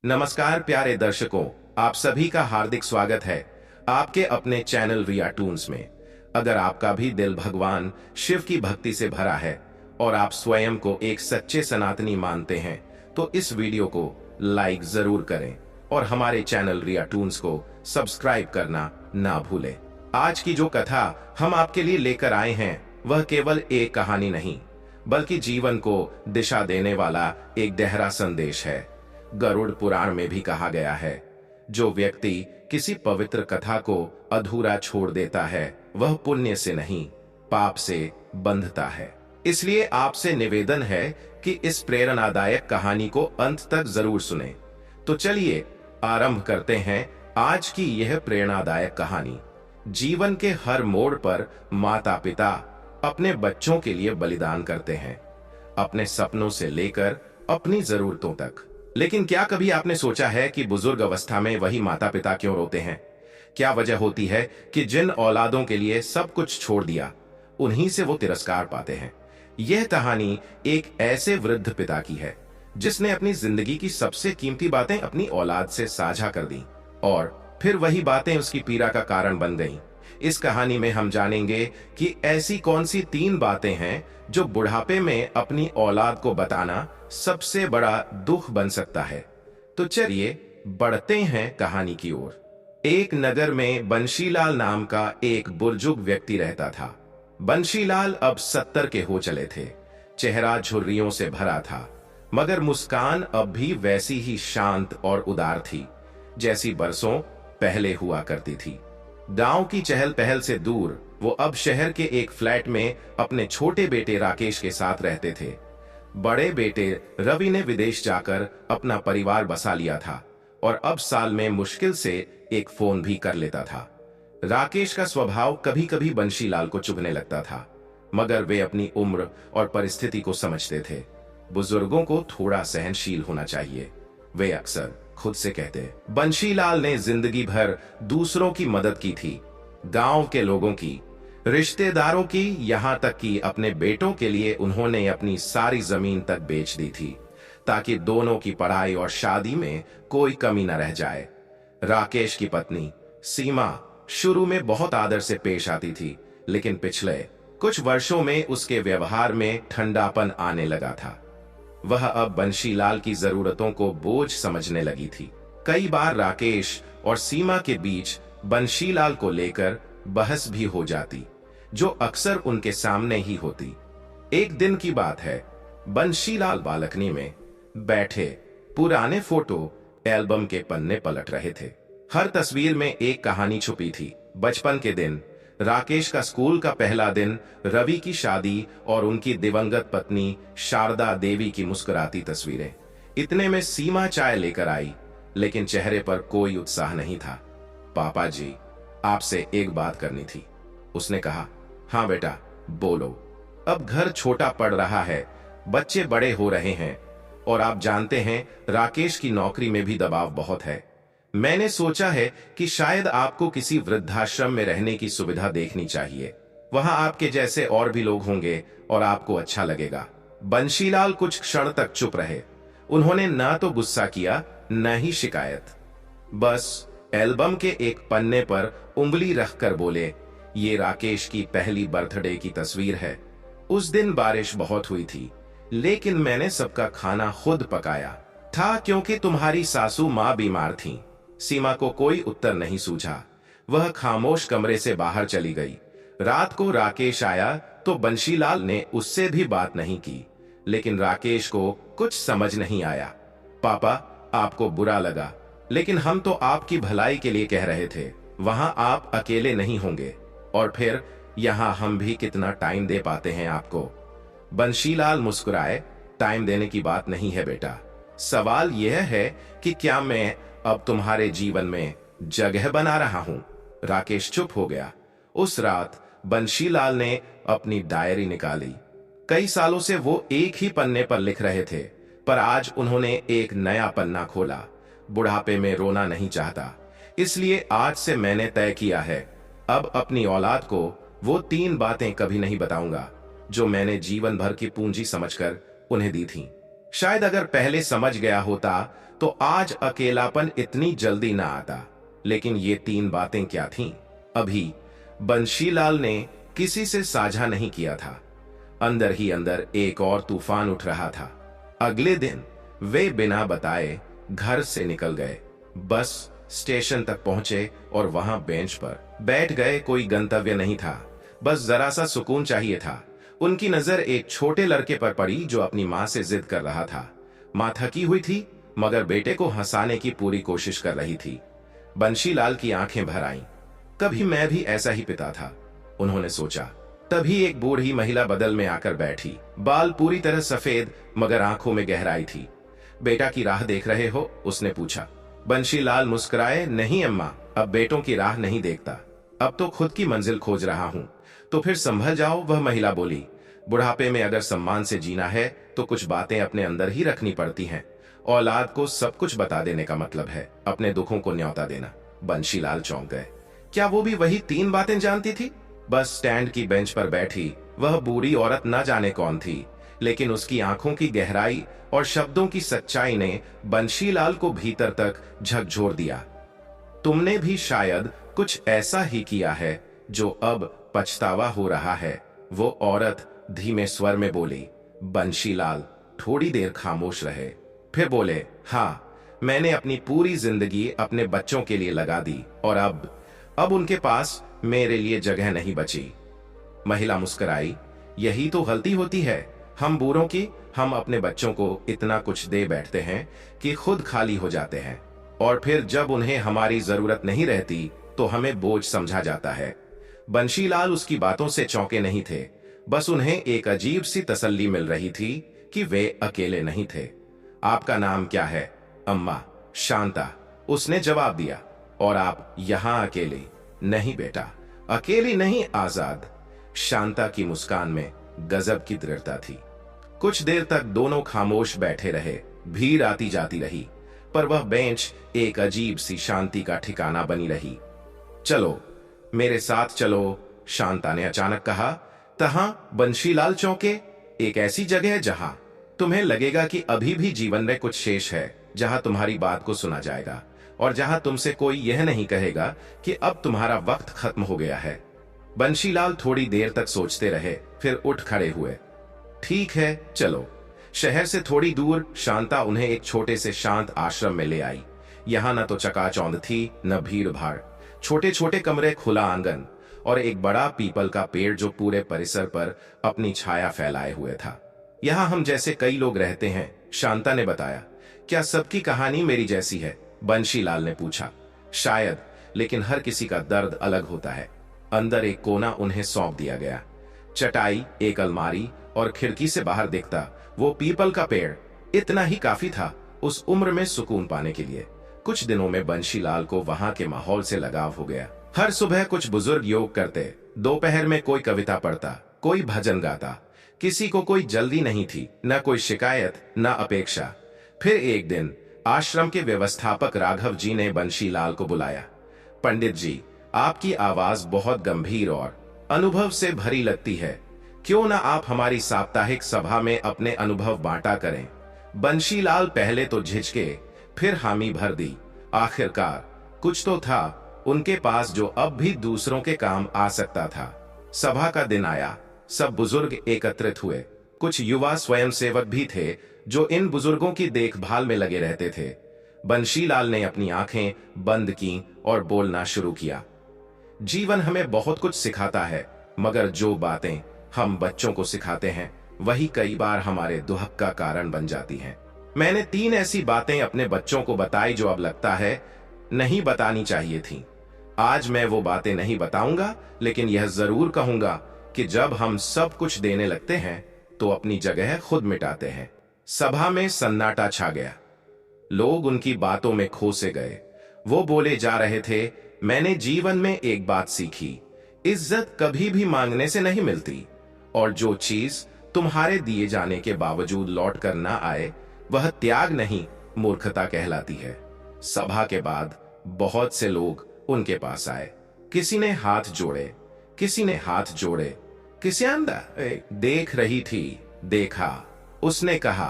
नमस्कार प्यारे दर्शकों, आप सभी का हार्दिक स्वागत है आपके अपने चैनल रिया टून्स में। अगर आपका भी दिल भगवान शिव की भक्ति से भरा है और आप स्वयं को एक सच्चे सनातनी मानते हैं तो इस वीडियो को लाइक जरूर करें और हमारे चैनल रिया टून्स को सब्सक्राइब करना ना भूलें। आज की जो कथा हम आपके लिए लेकर आए हैं वह केवल एक कहानी नहीं बल्कि जीवन को दिशा देने वाला एक गहरा संदेश है। गरुड़ पुराण में भी कहा गया है, जो व्यक्ति किसी पवित्र कथा को अधूरा छोड़ देता है वह पुण्य से नहीं पाप से बंधता है। इसलिए आपसे निवेदन है कि इस प्रेरणादायक कहानी को अंत तक जरूर सुनें। तो चलिए आरंभ करते हैं आज की यह प्रेरणादायक कहानी। जीवन के हर मोड़ पर माता पिता अपने बच्चों के लिए बलिदान करते हैं, अपने सपनों से लेकर अपनी जरूरतों तक। लेकिन क्या कभी आपने सोचा है कि बुजुर्ग अवस्था में वही माता पिता क्यों रोते हैं? क्या वजह होती है कि जिन औलादों के लिए सब कुछ छोड़ दिया उन्हीं से वो तिरस्कार पाते हैं? यह कहानी एक ऐसे वृद्ध पिता की है जिसने अपनी जिंदगी की सबसे कीमती बातें अपनी औलाद से साझा कर दी और फिर वही बातें उसकी पीड़ा का कारण बन गईं। इस कहानी में हम जानेंगे कि ऐसी कौन सी 3 बातें हैं जो बुढ़ापे में अपनी औलाद को बताना सबसे बड़ा दुख बन सकता है। तो चलिए बढ़ते हैं कहानी की ओर। एक नगर में बंशीलाल नाम का एक बुजुर्ग व्यक्ति रहता था। बंशीलाल अब 70 के हो चले थे। चेहरा झुर्रियों से भरा था, मगर मुस्कान अब भी वैसी ही शांत और उदार थी जैसी बरसों पहले हुआ करती थी। गांव की चहल पहल से दूर वो अब शहर के एक फ्लैट में अपने छोटे बेटे राकेश के साथ रहते थे। बड़े बेटे रवि ने विदेश जाकर अपना परिवार बसा लिया था और अब साल में मुश्किल से एक फोन भी कर लेता था। राकेश का स्वभाव कभी कभी बंशीलाल को चुभने लगता था, मगर वे अपनी उम्र और परिस्थिति को समझते थे। बुजुर्गों को थोड़ा सहनशील होना चाहिए, वे अक्सर खुद से कहते। बंशीलाल ने जिंदगी भर दूसरों की मदद की थी, गांव के लोगों की, रिश्तेदारों की, यहां तक कि अपने बेटों के लिए उन्होंने अपनी सारी जमीन तक बेच दी थी ताकि दोनों की पढ़ाई और शादी में कोई कमी न रह जाए। राकेश की पत्नी सीमा शुरू में बहुत आदर से पेश आती थी, लेकिन पिछले कुछ वर्षों में उसके व्यवहार में ठंडापन आने लगा था। वह अब बंशीलाल की जरूरतों को बोझ समझने लगी थी। कई बार राकेश और सीमा के बीच बंशीलाल को लेकर बहस भी हो जाती, जो अक्सर उनके सामने ही होती। एक दिन की बात है, बंशीलाल बालकनी में बैठे पुराने फोटो एल्बम के पन्ने पलट रहे थे। हर तस्वीर में एक कहानी छुपी थी। बचपन के दिन, राकेश का स्कूल का पहला दिन, रवि की शादी और उनकी दिवंगत पत्नी शारदा देवी की मुस्कुराती तस्वीरें। इतने में सीमा चाय लेकर आई, लेकिन चेहरे पर कोई उत्साह नहीं था। पापा जी, आपसे एक बात करनी थी, उसने कहा। हाँ बेटा, बोलो। अब घर छोटा पड़ रहा है, बच्चे बड़े हो रहे हैं और आप जानते हैं राकेश की नौकरी में भी दबाव बहुत है। मैंने सोचा है कि शायद आपको किसी वृद्धाश्रम में रहने की सुविधा देखनी चाहिए। वहां आपके जैसे और भी लोग होंगे और आपको अच्छा लगेगा। बंशीलाल कुछ क्षण तक चुप रहे। उन्होंने ना तो गुस्सा किया न ही शिकायत, बस एल्बम के एक पन्ने पर उंगली रखकर बोले, ये राकेश की पहली बर्थडे की तस्वीर है। उस दिन बारिश बहुत हुई थी, लेकिन मैंने सबका खाना खुद पकाया था क्योंकि तुम्हारी सासू माँ बीमार थीं। सीमा को कोई उत्तर नहीं सूझा। वह खामोश कमरे से बाहर चली गई। रात को राकेश आया तो बंशीलाल ने उससे भी बात नहीं की, लेकिन राकेश को कुछ समझ नहीं आया। पापा, आपको बुरा लगा, लेकिन हम तो आपकी भलाई के लिए कह रहे थे। वहां आप अकेले नहीं होंगे और फिर यहां हम भी कितना टाइम दे पाते हैं आपको। बंशीलाल मुस्कुराए। टाइम देने की बात नहीं है बेटा, सवाल यह है कि क्या मैं अब तुम्हारे जीवन में जगह बना रहा हूं? राकेश चुप हो गया। उस रात बंशीलाल ने अपनी डायरी निकाली। कई सालों से वो एक ही पन्ने पर लिख रहे थे, पर आज उन्होंने एक नया पन्ना खोला। बुढ़ापे में रोना नहीं चाहता, इसलिए आज से मैंने तय किया है, अब अपनी औलाद को वो 3 बातें कभी नहीं बताऊंगा जो मैंने जीवन भर की पूंजी समझकर उन्हें दी थी। शायद अगर पहले समझ गया होता तो आज अकेलापन इतनी जल्दी ना आता। लेकिन ये 3 बातें क्या थीं? अभी बंशीलाल ने किसी से साझा नहीं किया था। अंदर ही अंदर एक और तूफान उठ रहा था। अगले दिन वे बिना बताए घर से निकल गए। बस स्टेशन तक पहुंचे और वहां बेंच पर बैठ गए। कोई गंतव्य नहीं था, बस जरा सा सुकून चाहिए था। उनकी नजर एक छोटे लड़के पर पड़ी जो अपनी मां से जिद कर रहा था। मां थकी हुई थी मगर बेटे को हंसाने की पूरी कोशिश कर रही थी। बंशीलाल की आंखें भर आईं। कभी मैं भी ऐसा ही पिता था, उन्होंने सोचा। तभी एक बूढ़ी महिला बदल में आकर बैठी। बाल पूरी तरह सफेद मगर आंखों में गहराई थी। बेटा की राह देख रहे हो? उसने पूछा। बंशीलाल मुस्कुराए। नहीं अम्मा, अब बेटों की राह नहीं देखता, अब तो खुद की मंजिल खोज रहा हूं। तो फिर संभल जाओ, वह महिला बोली। बुढ़ापे में अगर सम्मान से जीना है तो कुछ बातें अपने अंदर ही रखनी पड़ती हैं। औलाद को सब कुछ बता देने का मतलब है अपने दुखों को न्योता देना। बंशीलाल चौंक गए। क्या वो भी वही 3 बातें जानती थी? बस स्टैंड की बेंच पर बैठी वह बूढ़ी औरत न जाने कौन थी, लेकिन उसकी आंखों की गहराई और शब्दों की सच्चाई ने बंशीलाल को भीतर तक झकझोर दिया। तुमने भी शायद कुछ ऐसा ही किया है जो अब पछतावा हो रहा है, वो औरत धीमे स्वर में बोली। बंशीलाल थोड़ी देर खामोश रहे, फिर बोले, हाँ, मैंने अपनी पूरी जिंदगी अपने बच्चों के लिए लगा दी और अब उनके पास मेरे लिए जगह नहीं बची। महिला मुस्कुराई। यही तो गलती होती है हम बूढ़ों की। हम अपने बच्चों को इतना कुछ दे बैठते हैं कि खुद खाली हो जाते हैं और फिर जब उन्हें हमारी जरूरत नहीं रहती तो हमें बोझ समझा जाता है। बंशीलाल उसकी बातों से चौंके नहीं थे, बस उन्हें एक अजीब सी तसल्ली मिल रही थी कि वे अकेले नहीं थे। आपका नाम क्या है? अम्मा। शांता, उसने जवाब दिया। और आप यहां अकेली? नहीं बेटा, अकेली नहीं, आजाद। शांता की मुस्कान में गजब की दृढ़ता थी। कुछ देर तक दोनों खामोश बैठे रहे। भीड़ आती जाती रही पर वह बेंच एक अजीब सी शांति का ठिकाना बनी रही। चलो मेरे साथ चलो, शांता ने अचानक कहा। तहां बंशीलाल चौंके। एक ऐसी जगह है जहां तुम्हें लगेगा कि अभी भी जीवन में कुछ शेष है, जहां तुम्हारी बात को सुना जाएगा और जहां तुमसे कोई यह नहीं कहेगा कि अब तुम्हारा वक्त खत्म हो गया है। बंशीलाल थोड़ी देर तक सोचते रहे, फिर उठ खड़े हुए। ठीक है, चलो। शहर से थोड़ी दूर शांता उन्हें एक छोटे से शांत आश्रम में ले आई। यहां न तो चकाचौंध थी न भीड़ भाड़। छोटे छोटे कमरे, खुला आंगन और एक बड़ा पीपल का पेड़ जो पूरे परिसर पर अपनी छाया फैलाए हुए था। यहां हम जैसे कई लोग रहते हैं, शांता ने बताया। क्या सबकी कहानी मेरी जैसी है? बंशीलाल ने पूछा। शायद, लेकिन हर किसी का दर्द अलग होता है। अंदर एक कोना उन्हें सौंप दिया गया। चटाई, एक अलमारी और खिड़की से बाहर दिखता वो पीपल का पेड़, इतना ही काफी था उस उम्र में सुकून पाने के लिए। कुछ दिनों में बंशीलाल को वहां के माहौल से लगाव हो गया। हर सुबह कुछ बुजुर्ग योग करते, दोपहर में कोई कविता पढ़ता, कोई भजन गाता। किसी को कोई जल्दी नहीं थी, न कोई शिकायत न अपेक्षा। फिर एक दिन आश्रम के व्यवस्थापक राघव जी ने बंशीलाल को बुलाया। पंडित जी, आपकी आवाज बहुत गंभीर और अनुभव से भरी लगती है, क्यों ना आप हमारी साप्ताहिक सभा में अपने अनुभव बांटा करें। बंशीलाल पहले तो झिझके, फिर हामी भर दी। आखिरकार कुछ तो था उनके पास जो अब भी दूसरों के काम आ सकता था। सभा का दिन आया। सब बुजुर्ग एकत्रित हुए। कुछ युवा स्वयंसेवक भी थे जो इन बुजुर्गों की देखभाल में लगे रहते थे। बंशीलाल ने अपनी आंखें बंद की और बोलना शुरू किया। जीवन हमें बहुत कुछ सिखाता है, मगर जो बातें हम बच्चों को सिखाते हैं वही कई बार हमारे दुख का कारण बन जाती हैं। मैंने 3 ऐसी बातें अपने बच्चों को बताई जो अब लगता है नहीं बतानी चाहिए थी। आज मैं वो बातें नहीं बताऊंगा, लेकिन यह जरूर कहूंगा कि जब हम सब कुछ देने लगते हैं तो अपनी जगह खुद मिटाते हैं। सभा में सन्नाटा छा गया। लोग उनकी बातों में खो से गए। वो बोले जा रहे थे, मैंने जीवन में एक बात सीखी, इज्जत कभी भी मांगने से नहीं मिलती, और जो चीज तुम्हारे दिए जाने के बावजूद लौट कर ना आए वह त्याग नहीं, मूर्खता कहलाती है। सभा के बाद बहुत से लोग उनके पास आए। किसी ने हाथ जोड़े, किसी ने हाथ जोड़े, किसी अंदर देख रही थी, देखा। उसने कहा,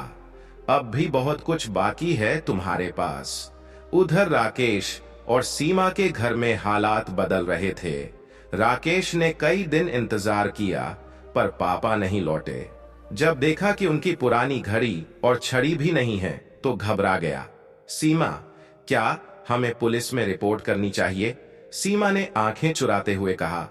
अब भी बहुत कुछ बाकी है तुम्हारे पास। उधर राकेश और सीमा के घर में हालात बदल रहे थे। राकेश ने कई दिन इंतजार किया, पर पापा नहीं लौटे। जब देखा कि उनकी पुरानी घड़ी और छड़ी भी नहीं है, तो घबरा गया। सीमा, क्या हमें पुलिस में रिपोर्ट करनी चाहिए? सीमा ने आंखें चुराते हुए कहा।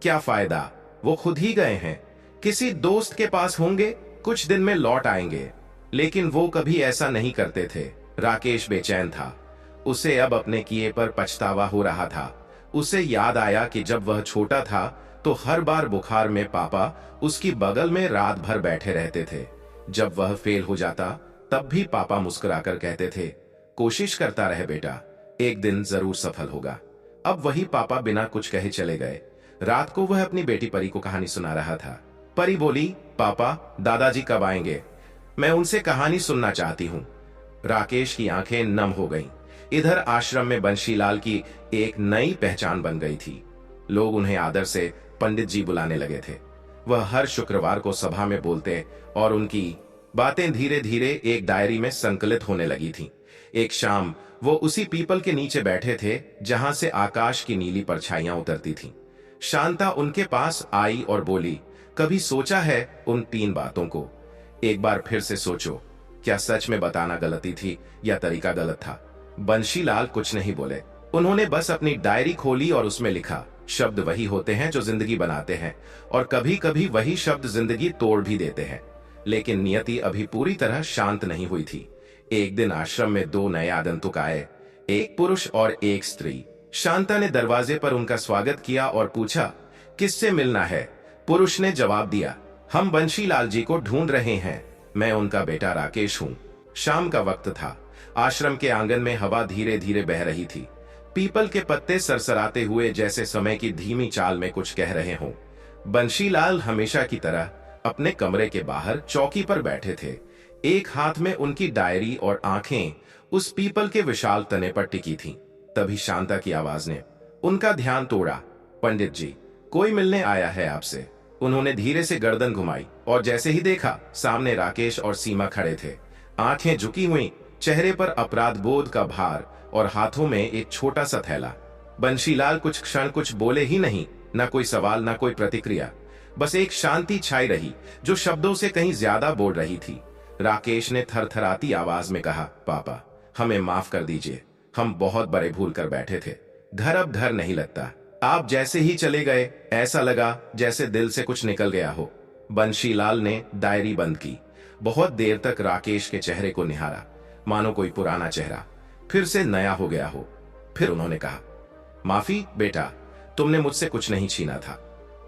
क्या फायदा, वो खुद ही गए हैं। किसी दोस्त के पास होंगे, कुछ दिन में लौट आएंगे। लेकिन वो कभी ऐसा नहीं करते थे। राकेश बेचैन था। उसे अब अपने किए पर पछतावा हो रहा था। उसे याद आया कि जब वह छोटा था तो हर बार बुखार में पापा उसकी बगल में रात भर बैठे रहते थे। जब वह फेल हो जाता तब भी पापा मुस्कुराकर कहते थे, कोशिश करता रहे बेटा, एक दिन जरूर सफल होगा। अब वही पापा बिना कुछ कहे चले गए। रात को वह अपनी बेटी परी को कहानी सुना रहा था। परी बोली, पापा दादाजी कब आएंगे? मैं उनसे कहानी सुनना चाहती हूँ। राकेश की आंखें नम हो गईं। इधर आश्रम में बंशीलाल की एक नई पहचान बन गई थी। लोग उन्हें आदर से पंडित जी बुलाने लगे थे। वह हर शुक्रवार को सभा में बोलते और उनकी बातें धीरे धीरे एक डायरी में संकलित होने लगी थीं। एक शाम वो उसी पीपल के नीचे बैठे थे जहां से आकाश की नीली परछाइयां उतरती थीं। शांता उनके पास आई और बोली, कभी सोचा है उन 3 बातों को? एक बार फिर से सोचो, क्या सच में बताना गलती थी या तरीका गलत था? बंशीलाल कुछ नहीं बोले। उन्होंने बस अपनी डायरी खोली और उसमें लिखा, शब्द वही होते हैं जो जिंदगी बनाते हैं, और कभी कभी वही शब्द जिंदगी तोड़ भी देते हैं। लेकिन नियति अभी पूरी तरह शांत नहीं हुई थी। एक दिन आश्रम में 2 नए आगंतुक आए, एक पुरुष और एक स्त्री। शांता ने दरवाजे पर उनका स्वागत किया और पूछा, किससे मिलना है? पुरुष ने जवाब दिया, हम बंशीलाल जी को ढूंढ रहे हैं। मैं उनका बेटा राकेश हूँ। शाम का वक्त था। आश्रम के आंगन में हवा धीरे धीरे बह रही थी। पीपल के पत्ते सरसराते हुए जैसे समय की धीमी चाल में कुछ कह रहे हों। बंशीलाल हमेशा की तरह अपने कमरे के बाहर चौकी पर बैठे थे। एक हाथ में उनकी डायरी और आंखें उस पीपल के विशाल तने पर टिकी थीं। तभी शांता की आवाज ने उनका ध्यान तोड़ा। पंडित जी, कोई मिलने आया है आपसे। उन्होंने धीरे से गर्दन घुमाई और जैसे ही देखा, सामने राकेश और सीमा खड़े थे। आंखें झुकी हुई, चेहरे पर अपराध बोध का भार और हाथों में एक छोटा सा थैला। बंशीलाल कुछ क्षण कुछ बोले ही नहीं, न कोई सवाल न कोई प्रतिक्रिया। बस एक शांति छाई रही जो शब्दों से कहीं ज्यादा बोल रही थी। राकेश ने थरथराती आवाज में कहा, पापा हमें माफ कर दीजिए, हम बहुत बड़े भूल कर बैठे थे। घर अब घर नहीं लगता। आप जैसे ही चले गए ऐसा लगा जैसे दिल से कुछ निकल गया हो। बंशीलाल ने डायरी बंद की। बहुत देर तक राकेश के चेहरे को निहारा, मानो कोई पुराना चेहरा फिर से नया हो गया हो। फिर उन्होंने कहा, माफी बेटा, तुमने मुझसे कुछ नहीं छीना था।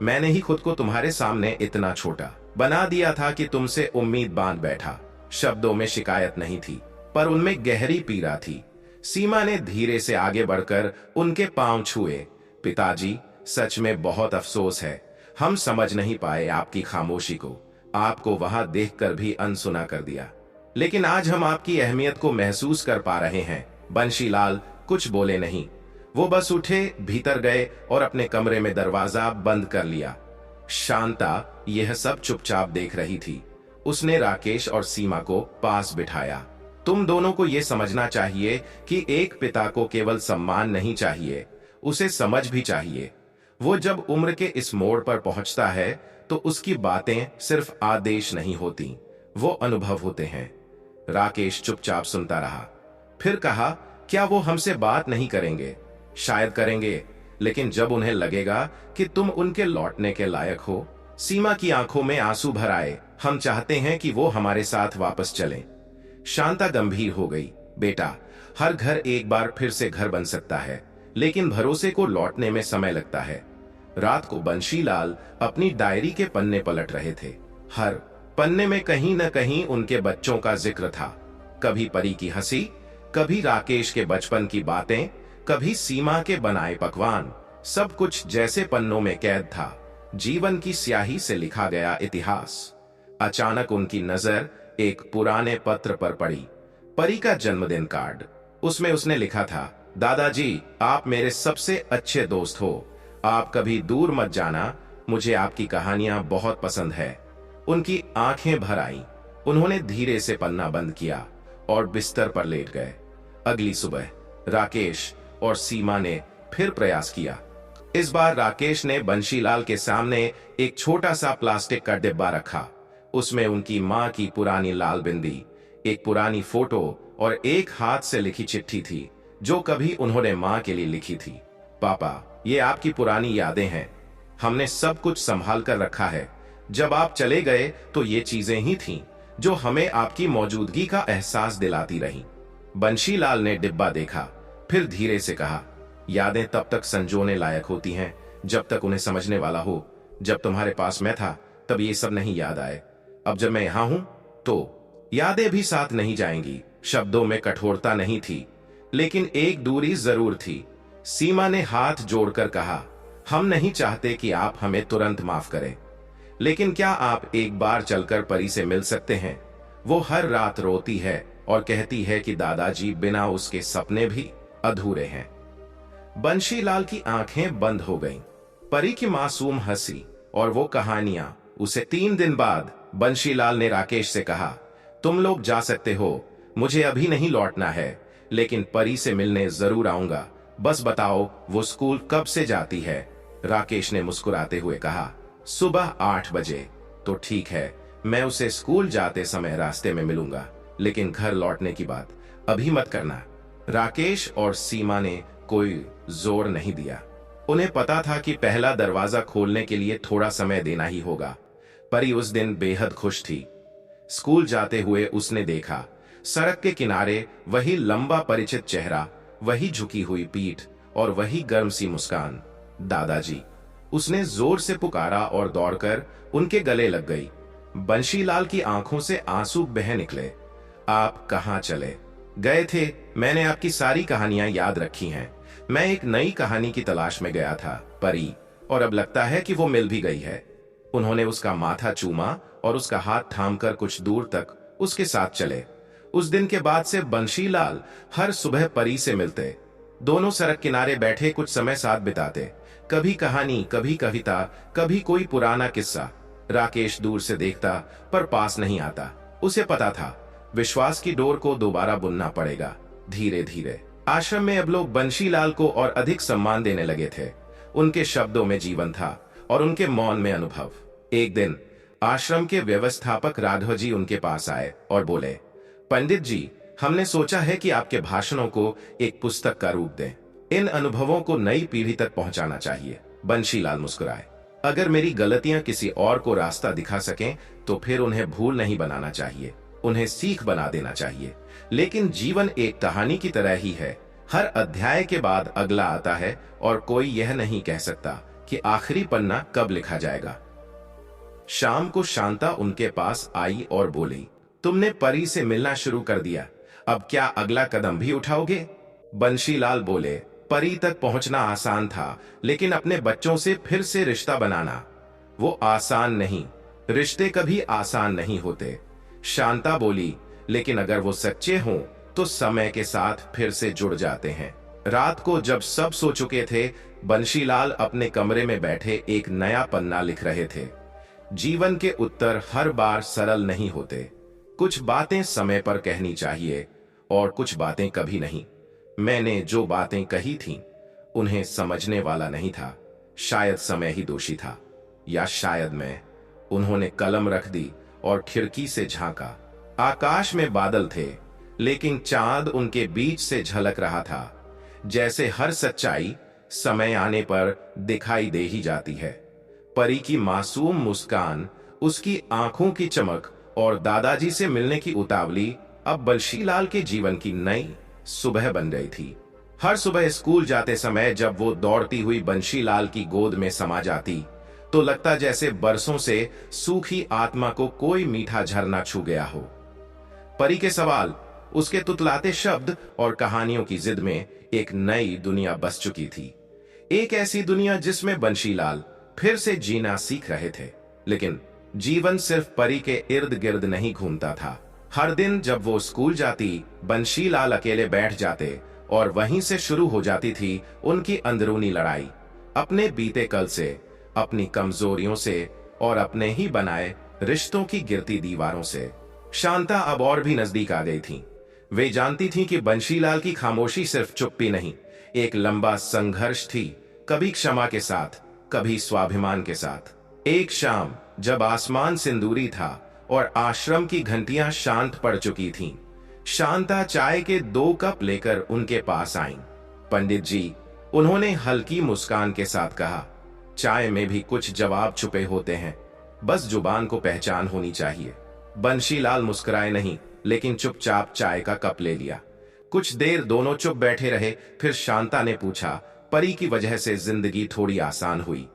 मैंने ही खुद को तुम्हारे सामने इतना छोटा बना दिया था कि तुमसे उम्मीद बांध बैठा। शब्दों में शिकायत नहीं थी, पर उनमें गहरी पीड़ा थी। सीमा ने धीरे से आगे बढ़कर उनके पांव छुए। पिताजी, सच में बहुत अफसोस है, हम समझ नहीं पाए आपकी खामोशी को। आपको वहां देखकर भी अनसुना कर दिया। लेकिन आज हम आपकी अहमियत को महसूस कर पा रहे हैं। बंशीलाल कुछ बोले नहीं। वो बस उठे, भीतर गए और अपने कमरे में दरवाजा बंद कर लिया। शांता यह सब चुपचाप देख रही थी। उसने राकेश और सीमा को पास बिठाया। तुम दोनों को यह समझना चाहिए कि एक पिता को केवल सम्मान नहीं चाहिए, उसे समझ भी चाहिए। वो जब उम्र के इस मोड़ पर पहुंचता है तो उसकी बातें सिर्फ आदेश नहीं होती, वो अनुभव होते हैं। राकेश चुपचाप सुनता रहा। फिर कहा, क्या वो हमसे बात नहीं करेंगे? शायद करेंगे, लेकिन जब उन्हें लगेगा कि तुम उनके लौटने के लायक हो। सीमा की आंखों में आंसू भर आए। हम चाहते हैं कि वो हमारे साथ वापस चलें। शांता गंभीर हो गई। बेटा, हर घर एक बार फिर से घर बन सकता है, लेकिन भरोसे को लौटने में समय लगता है। रात को बंशीलाल अपनी डायरी के पन्ने पलट रहे थे। हर पन्ने में कहीं न कहीं उनके बच्चों का जिक्र था। कभी परी की हंसी, कभी राकेश के बचपन की बातें, कभी सीमा के बनाए पकवान। सब कुछ जैसे पन्नों में कैद था, जीवन की स्याही से लिखा गया इतिहास। अचानक उनकी नजर एक पुराने पत्र पर पड़ी। परी का जन्मदिन कार्ड। उसमें उसने लिखा था, दादाजी, आप मेरे सबसे अच्छे दोस्त हो। आप कभी दूर मत जाना, मुझे आपकी कहानियां बहुत पसंद है। उनकी आंखें भर आईं। उन्होंने धीरे से पन्ना बंद किया और बिस्तर पर लेट गए। अगली सुबह राकेश और सीमा ने फिर प्रयास किया। इस बार राकेश ने बंशीलाल के सामने एक छोटा सा प्लास्टिक का डिब्बा रखा। उसमें उनकी मां की पुरानी लाल बिंदी, एक पुरानी फोटो और एक हाथ से लिखी चिट्ठी थी जो कभी उन्होंने मां के लिए लिखी थी। पापा, ये आपकी पुरानी यादें हैं। हमने सब कुछ संभाल कर रखा है। जब आप चले गए तो ये चीजें ही थीं जो हमें आपकी मौजूदगी का एहसास दिलाती रहीं। बंशीलाल ने डिब्बा देखा, फिर धीरे से कहा, यादें तब तक संजोने लायक होती हैं जब तक उन्हें समझने वाला हो। जब तुम्हारे पास मैं था तब ये सब नहीं याद आए। अब जब मैं यहां हूं तो यादें भी साथ नहीं जाएंगी। शब्दों में कठोरता नहीं थी, लेकिन एक दूरी जरूर थी। सीमा ने हाथ जोड़कर कहा, हम नहीं चाहते कि आप हमें तुरंत माफ करें, लेकिन क्या आप एक बार चलकर परी से मिल सकते हैं? वो हर रात रोती है और कहती है कि दादाजी बिना उसके सपने भी अधूरे हैं। बंशीलाल की आंखें बंद हो गईं। परी की मासूम हंसी और वो कहानियां उसे 3 दिन बाद बंशीलाल ने राकेश से कहा, तुम लोग जा सकते हो, मुझे अभी नहीं लौटना है, लेकिन परी से मिलने जरूर आऊंगा। बस बताओ वो स्कूल कब से जाती है? राकेश ने मुस्कुराते हुए कहा, सुबह 8 बजे। तो ठीक है, मैं उसे स्कूल जाते समय रास्ते में मिलूंगा, लेकिन घर लौटने की बात अभी मत करना। राकेश और सीमा ने कोई जोर नहीं दिया। उन्हें पता था कि पहला दरवाजा खोलने के लिए थोड़ा समय देना ही होगा। परी उस दिन बेहद खुश थी। स्कूल जाते हुए उसने देखा, सड़क के किनारे वही लंबा परिचित चेहरा, वही झुकी हुई पीठ और वही गर्म सी मुस्कान। दादाजी! उसने जोर से पुकारा और दौड़कर उनके गले लग गई। बंशीलाल की आंखों से आंसू बह निकले। आप कहां चले गए थे? मैंने आपकी सारी कहानियां याद रखी हैं। मैं एक नई कहानी की तलाश में गया था, परी, और अब लगता है कि वो मिल भी गई है। उन्होंने उसका माथा चूमा और उसका हाथ थामकर कुछ दूर तक उसके साथ चले। उस दिन के बाद से बंशीलाल हर सुबह परी से मिलते। दोनों सड़क किनारे बैठे कुछ समय साथ बिताते। कभी कहानी, कभी कविता, कभी कोई पुराना किस्सा। राकेश दूर से देखता पर पास नहीं आता। उसे पता था विश्वास की डोर को दोबारा बुनना पड़ेगा। धीरे धीरे आश्रम में अब लोग बंशीलाल को और अधिक सम्मान देने लगे थे। उनके शब्दों में जीवन था और उनके मौन में अनुभव। एक दिन आश्रम के व्यवस्थापक राघव जी उनके पास आए और बोले, पंडित जी, हमने सोचा है कि आपके भाषणों को एक पुस्तक का रूप दें। इन अनुभवों को नई पीढ़ी तक पहुंचाना चाहिए। बंशीलाल मुस्कुराए। अगर मेरी गलतियां किसी और को रास्ता दिखा सकें तो फिर उन्हें भूल नहीं बनाना चाहिए, उन्हें सीख बना देना चाहिए। लेकिन जीवन एक कहानी की तरह ही है। हर अध्याय के बाद अगला आता है और कोई यह नहीं कह सकता कि आखिरी पन्ना कब लिखा जाएगा। शाम को शांता उनके पास आई और बोली, तुमने परी से मिलना शुरू कर दिया, अब क्या अगला कदम भी उठाओगे? बंशीलाल बोले, परी तक पहुंचना आसान था, लेकिन अपने बच्चों से फिर से रिश्ता बनाना वो आसान नहीं। रिश्ते कभी आसान नहीं होते। शांता बोली, लेकिन अगर वो सच्चे हों तो समय के साथ फिर से जुड़ जाते हैं। रात को जब सब सो चुके थे, बंशीलाल अपने कमरे में बैठे एक नया पन्ना लिख रहे थे। जीवन के उत्तर हर बार सरल नहीं होते। कुछ बातें समय पर कहनी चाहिए और कुछ बातें कभी नहीं। मैंने जो बातें कही थीं, उन्हें समझने वाला नहीं था। शायद समय ही दोषी था, या शायद मैं। उन्होंने कलम रख दी और खिड़की से झांका। आकाश में बादल थे, लेकिन चांद उनके बीच से झलक रहा था। जैसे हर सच्चाई समय आने पर दिखाई दे ही जाती है। परी की मासूम मुस्कान, उसकी आंखों की चमक और दादाजी से मिलने की उतावली अब बंशीलाल के जीवन की नई सुबह बन गई थी। हर सुबह स्कूल जाते समय जब वो दौड़ती हुई बंशीलाल की गोद में समा जाती, तो लगता जैसे बरसों से सूखी आत्मा को कोई मीठा झरना छू गया हो। परी के सवाल, उसके तुतलाते शब्द और कहानियों की जिद में एक नई दुनिया बस चुकी थी। एक ऐसी दुनिया जिसमें बंशीलाल फिर से जीना सीख रहे थे। लेकिन जीवन सिर्फ परी के इर्द गिर्द नहीं घूमता था। हर दिन जब वो स्कूल जाती, बंशीलाल अकेले बैठ जाते और वहीं से शुरू हो जाती थी उनकी अंदरूनी लड़ाई, अपने बीते कल से, अपनी कमजोरियों से और अपने ही बनाए रिश्तों की गिरती दीवारों से। शांता अब और भी नजदीक आ गई थी। वे जानती थीं कि बंशीलाल की खामोशी सिर्फ चुप्पी नहीं, एक लंबा संघर्ष थी, कभी क्षमा के साथ, कभी स्वाभिमान के साथ। एक शाम जब आसमान सिंदूरी था और आश्रम की घंटियां शांत पड़ चुकी थीं, शांता चाय के 2 कप लेकर उनके पास आईं। पंडित जी, उन्होंने हल्की मुस्कान के साथ कहा, चाय में भी कुछ जवाब छुपे होते हैं, बस जुबान को पहचान होनी चाहिए। बंशीलाल मुस्कुराए नहीं, लेकिन चुपचाप चाय का कप ले लिया। कुछ देर दोनों चुप बैठे रहे, फिर शांता ने पूछा, परी की वजह से जिंदगी थोड़ी आसान हुई?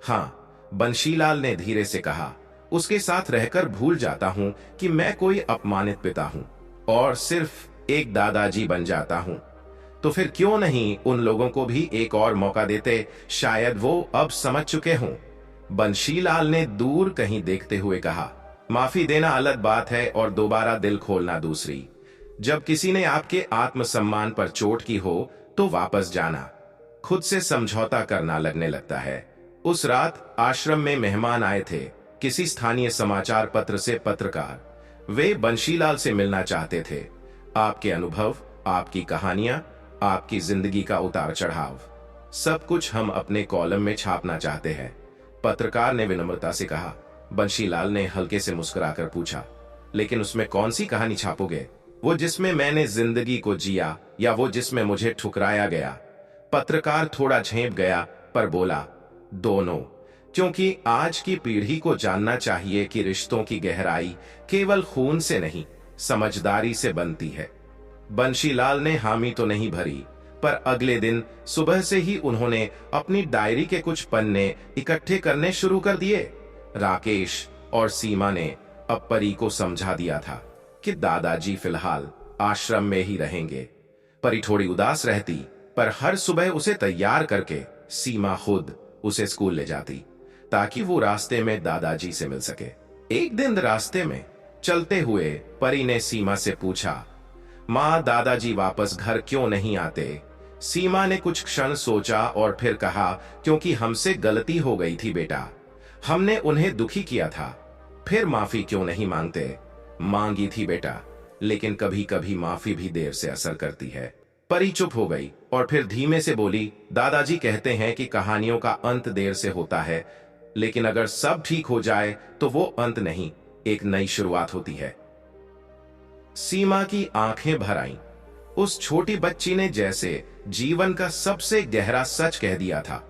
हाँ, बंशीलाल ने धीरे से कहा, उसके साथ रहकर भूल जाता हूं कि मैं कोई अपमानित पिता हूं और सिर्फ एक दादाजी बन जाता हूं। तो फिर क्यों नहीं उन लोगों को भी एक और मौका देते, शायद वो अब समझ चुके हों। बंशीलाल ने दूर कहीं देखते हुए कहा, माफी देना अलग बात है और दोबारा दिल खोलना दूसरी। जब किसी ने आपके आत्मसम्मान पर चोट की हो तो वापस जाना खुद से समझौता करना लगने लगता है। उस रात आश्रम में मेहमान आए थे, किसी स्थानीय समाचार पत्र से पत्रकार। वे बंशीलाल से मिलना चाहते थे। आपके अनुभव, आपकी कहानियां, आपकी जिंदगी का उतार चढ़ाव, सब कुछ हम अपने कॉलम में छापना चाहते हैं, पत्रकार ने विनम्रता से कहा। बंशीलाल ने हल्के से मुस्कुराकर पूछा, लेकिन उसमें कौन सी कहानी छापोगे? वो जिसमें मैंने जिंदगी को जिया या वो जिसमें मुझे ठुकराया गया? पत्रकार थोड़ा झेंप गया पर बोला, दोनों। क्योंकि आज की पीढ़ी को जानना चाहिए कि रिश्तों की गहराई केवल खून से नहीं, समझदारी से बनती है। बंशीलाल ने हामी तो नहीं भरी, पर अगले दिन सुबह से ही उन्होंने अपनी डायरी के कुछ पन्ने इकट्ठे करने शुरू कर दिए। राकेश और सीमा ने अब परी को समझा दिया था कि दादाजी फिलहाल आश्रम में ही रहेंगे। परी थोड़ी उदास रहती, पर हर सुबह उसे तैयार करके सीमा खुद उसे स्कूल ले जाती, ताकि वो रास्ते में दादाजी से मिल सके। एक दिन रास्ते में चलते हुए परी ने सीमा से पूछा, माँ, दादाजी वापस घर क्यों नहीं आते? सीमा ने कुछ क्षण सोचा और फिर कहा, क्योंकि हमसे गलती हो गई थी बेटा, हमने उन्हें दुखी किया था। फिर माफी क्यों नहीं मांगते? मांगी थी बेटा, लेकिन कभी कभी माफी भी देर से असर करती है। परी चुप हो गई और फिर धीमे से बोली, दादाजी कहते हैं कि कहानियों का अंत देर से होता है, लेकिन अगर सब ठीक हो जाए तो वो अंत नहीं, एक नई शुरुआत होती है। सीमा की आंखें भर आईं। उस छोटी बच्ची ने जैसे जीवन का सबसे गहरा सच कह दिया था।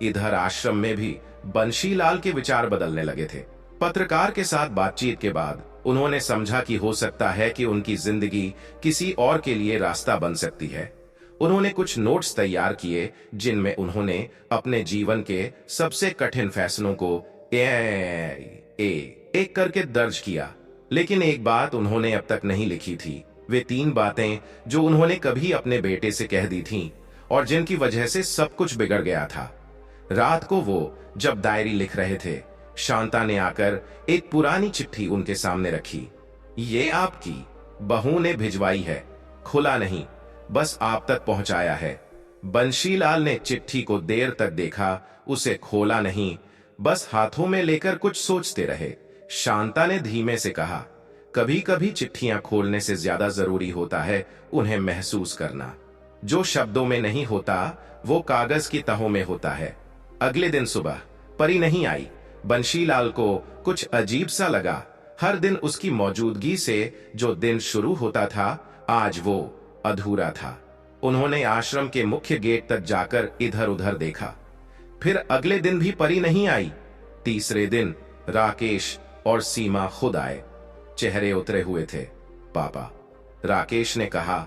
इधर आश्रम में भी बंशीलाल के विचार बदलने लगे थे। पत्रकार के साथ बातचीत के बाद उन्होंने समझा कि हो सकता है कि उनकी जिंदगी किसी और के लिए रास्ता बन सकती है। उन्होंने कुछ नोट्स तैयार किए जिनमें उन्होंने अपने जीवन के सबसे कठिन फैसलों को एक करके दर्ज किया। लेकिन एक बात उन्होंने अब तक नहीं लिखी थी, वे 3 बातें जो उन्होंने कभी अपने बेटे से कह दी थीं और जिनकी वजह से सब कुछ बिगड़ गया था। रात को वो जब डायरी लिख रहे थे, शांता ने आकर एक पुरानी चिट्ठी उनके सामने रखी। ये आपकी बहू ने भिजवाई है, खुला नहीं, बस आप तक पहुंचाया है। बंशीलाल ने चिट्ठी को देर तक देखा, उसे खोला नहीं, बस हाथों में लेकर कुछ सोचते रहे। शांता ने धीमे से कहा, कभी कभी चिट्ठियां खोलने से ज्यादा जरूरी होता है उन्हें महसूस करना। जो शब्दों में नहीं होता वो कागज की तहों में होता है। अगले दिन सुबह परी नहीं आई। बंशीलाल को कुछ अजीब सा लगा। हर दिन उसकी मौजूदगी से जो दिन शुरू होता था, आज वो अधूरा था। उन्होंने आश्रम के मुख्य गेट तक जाकर इधर उधर देखा। फिर अगले दिन भी परी नहीं आई। तीसरे दिन राकेश और सीमा खुद आए। चेहरे उतरे हुए थे। पापा, राकेश ने कहा,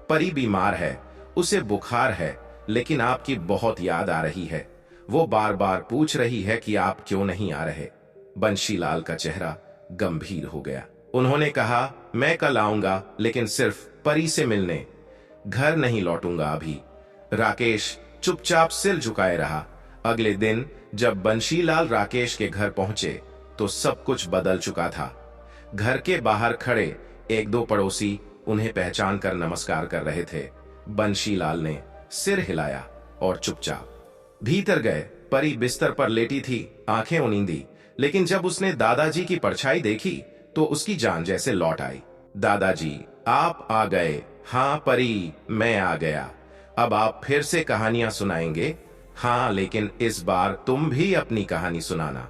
परी बीमार है, उसे बुखार है, लेकिन आपकी बहुत याद आ रही है। वो बार बार पूछ रही है कि आप क्यों नहीं आ रहे। बंशीलाल का चेहरा गंभीर हो गया। उन्होंने कहा, मैं कल आऊंगा, लेकिन सिर्फ परी से मिलने, घर नहीं लौटूंगा अभी। राकेश चुपचाप सिर झुकाए रहा। अगले दिन जब बंशीलाल राकेश के घर पहुंचे तो सब कुछ बदल चुका था। घर के बाहर खड़े 1-2 पड़ोसी उन्हें पहचान कर नमस्कार कर रहे थे। बंशीलाल ने सिर हिलाया और चुपचाप भीतर गए। परी बिस्तर पर लेटी थी, आंखें उनींदी, लेकिन जब उसने दादाजी की परछाई देखी तो उसकी जान जैसे लौट आई। दादाजी, आप आ गए। हाँ परी, मैं आ गया। अब आप फिर से कहानियां सुनाएंगे? हाँ, लेकिन इस बार तुम भी अपनी कहानी सुनाना।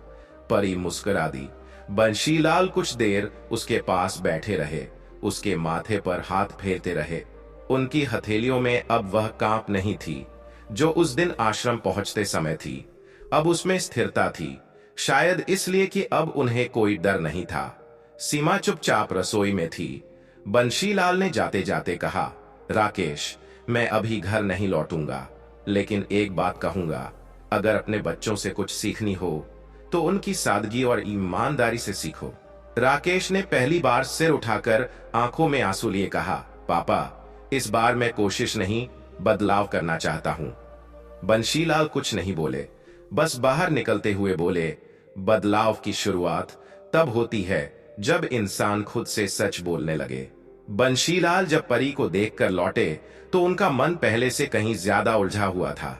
परी मुस्कुरा दी। बंशीलाल कुछ देर उसके पास बैठे रहे, उसके माथे पर हाथ फेरते रहे। उनकी हथेलियों में अब वह कांप नहीं थी जो उस दिन आश्रम पहुंचते समय थी। अब उसमें स्थिरता थी, शायद इसलिए कि अब उन्हें कोई डर नहीं था। सीमा चुपचाप रसोई में थी। बंशीलाल ने जाते जाते कहा, राकेश, मैं अभी घर नहीं लौटूंगा, लेकिन एक बात कहूंगा, अगर अपने बच्चों से कुछ सीखनी हो तो उनकी सादगी और ईमानदारी से सीखो। राकेश ने पहली बार सिर उठाकर आंखों में आंसू लिए कहा, पापा, इस बार मैं कोशिश नहीं, बदलाव करना चाहता हूं। बंशीलाल कुछ नहीं बोले, बस बाहर निकलते हुए बोले, बदलाव की शुरुआत तब होती है जब इंसान खुद से सच बोलने लगे। बंशीलाल जब परी को देखकर लौटे तो उनका मन पहले से कहीं ज्यादा उलझा हुआ था।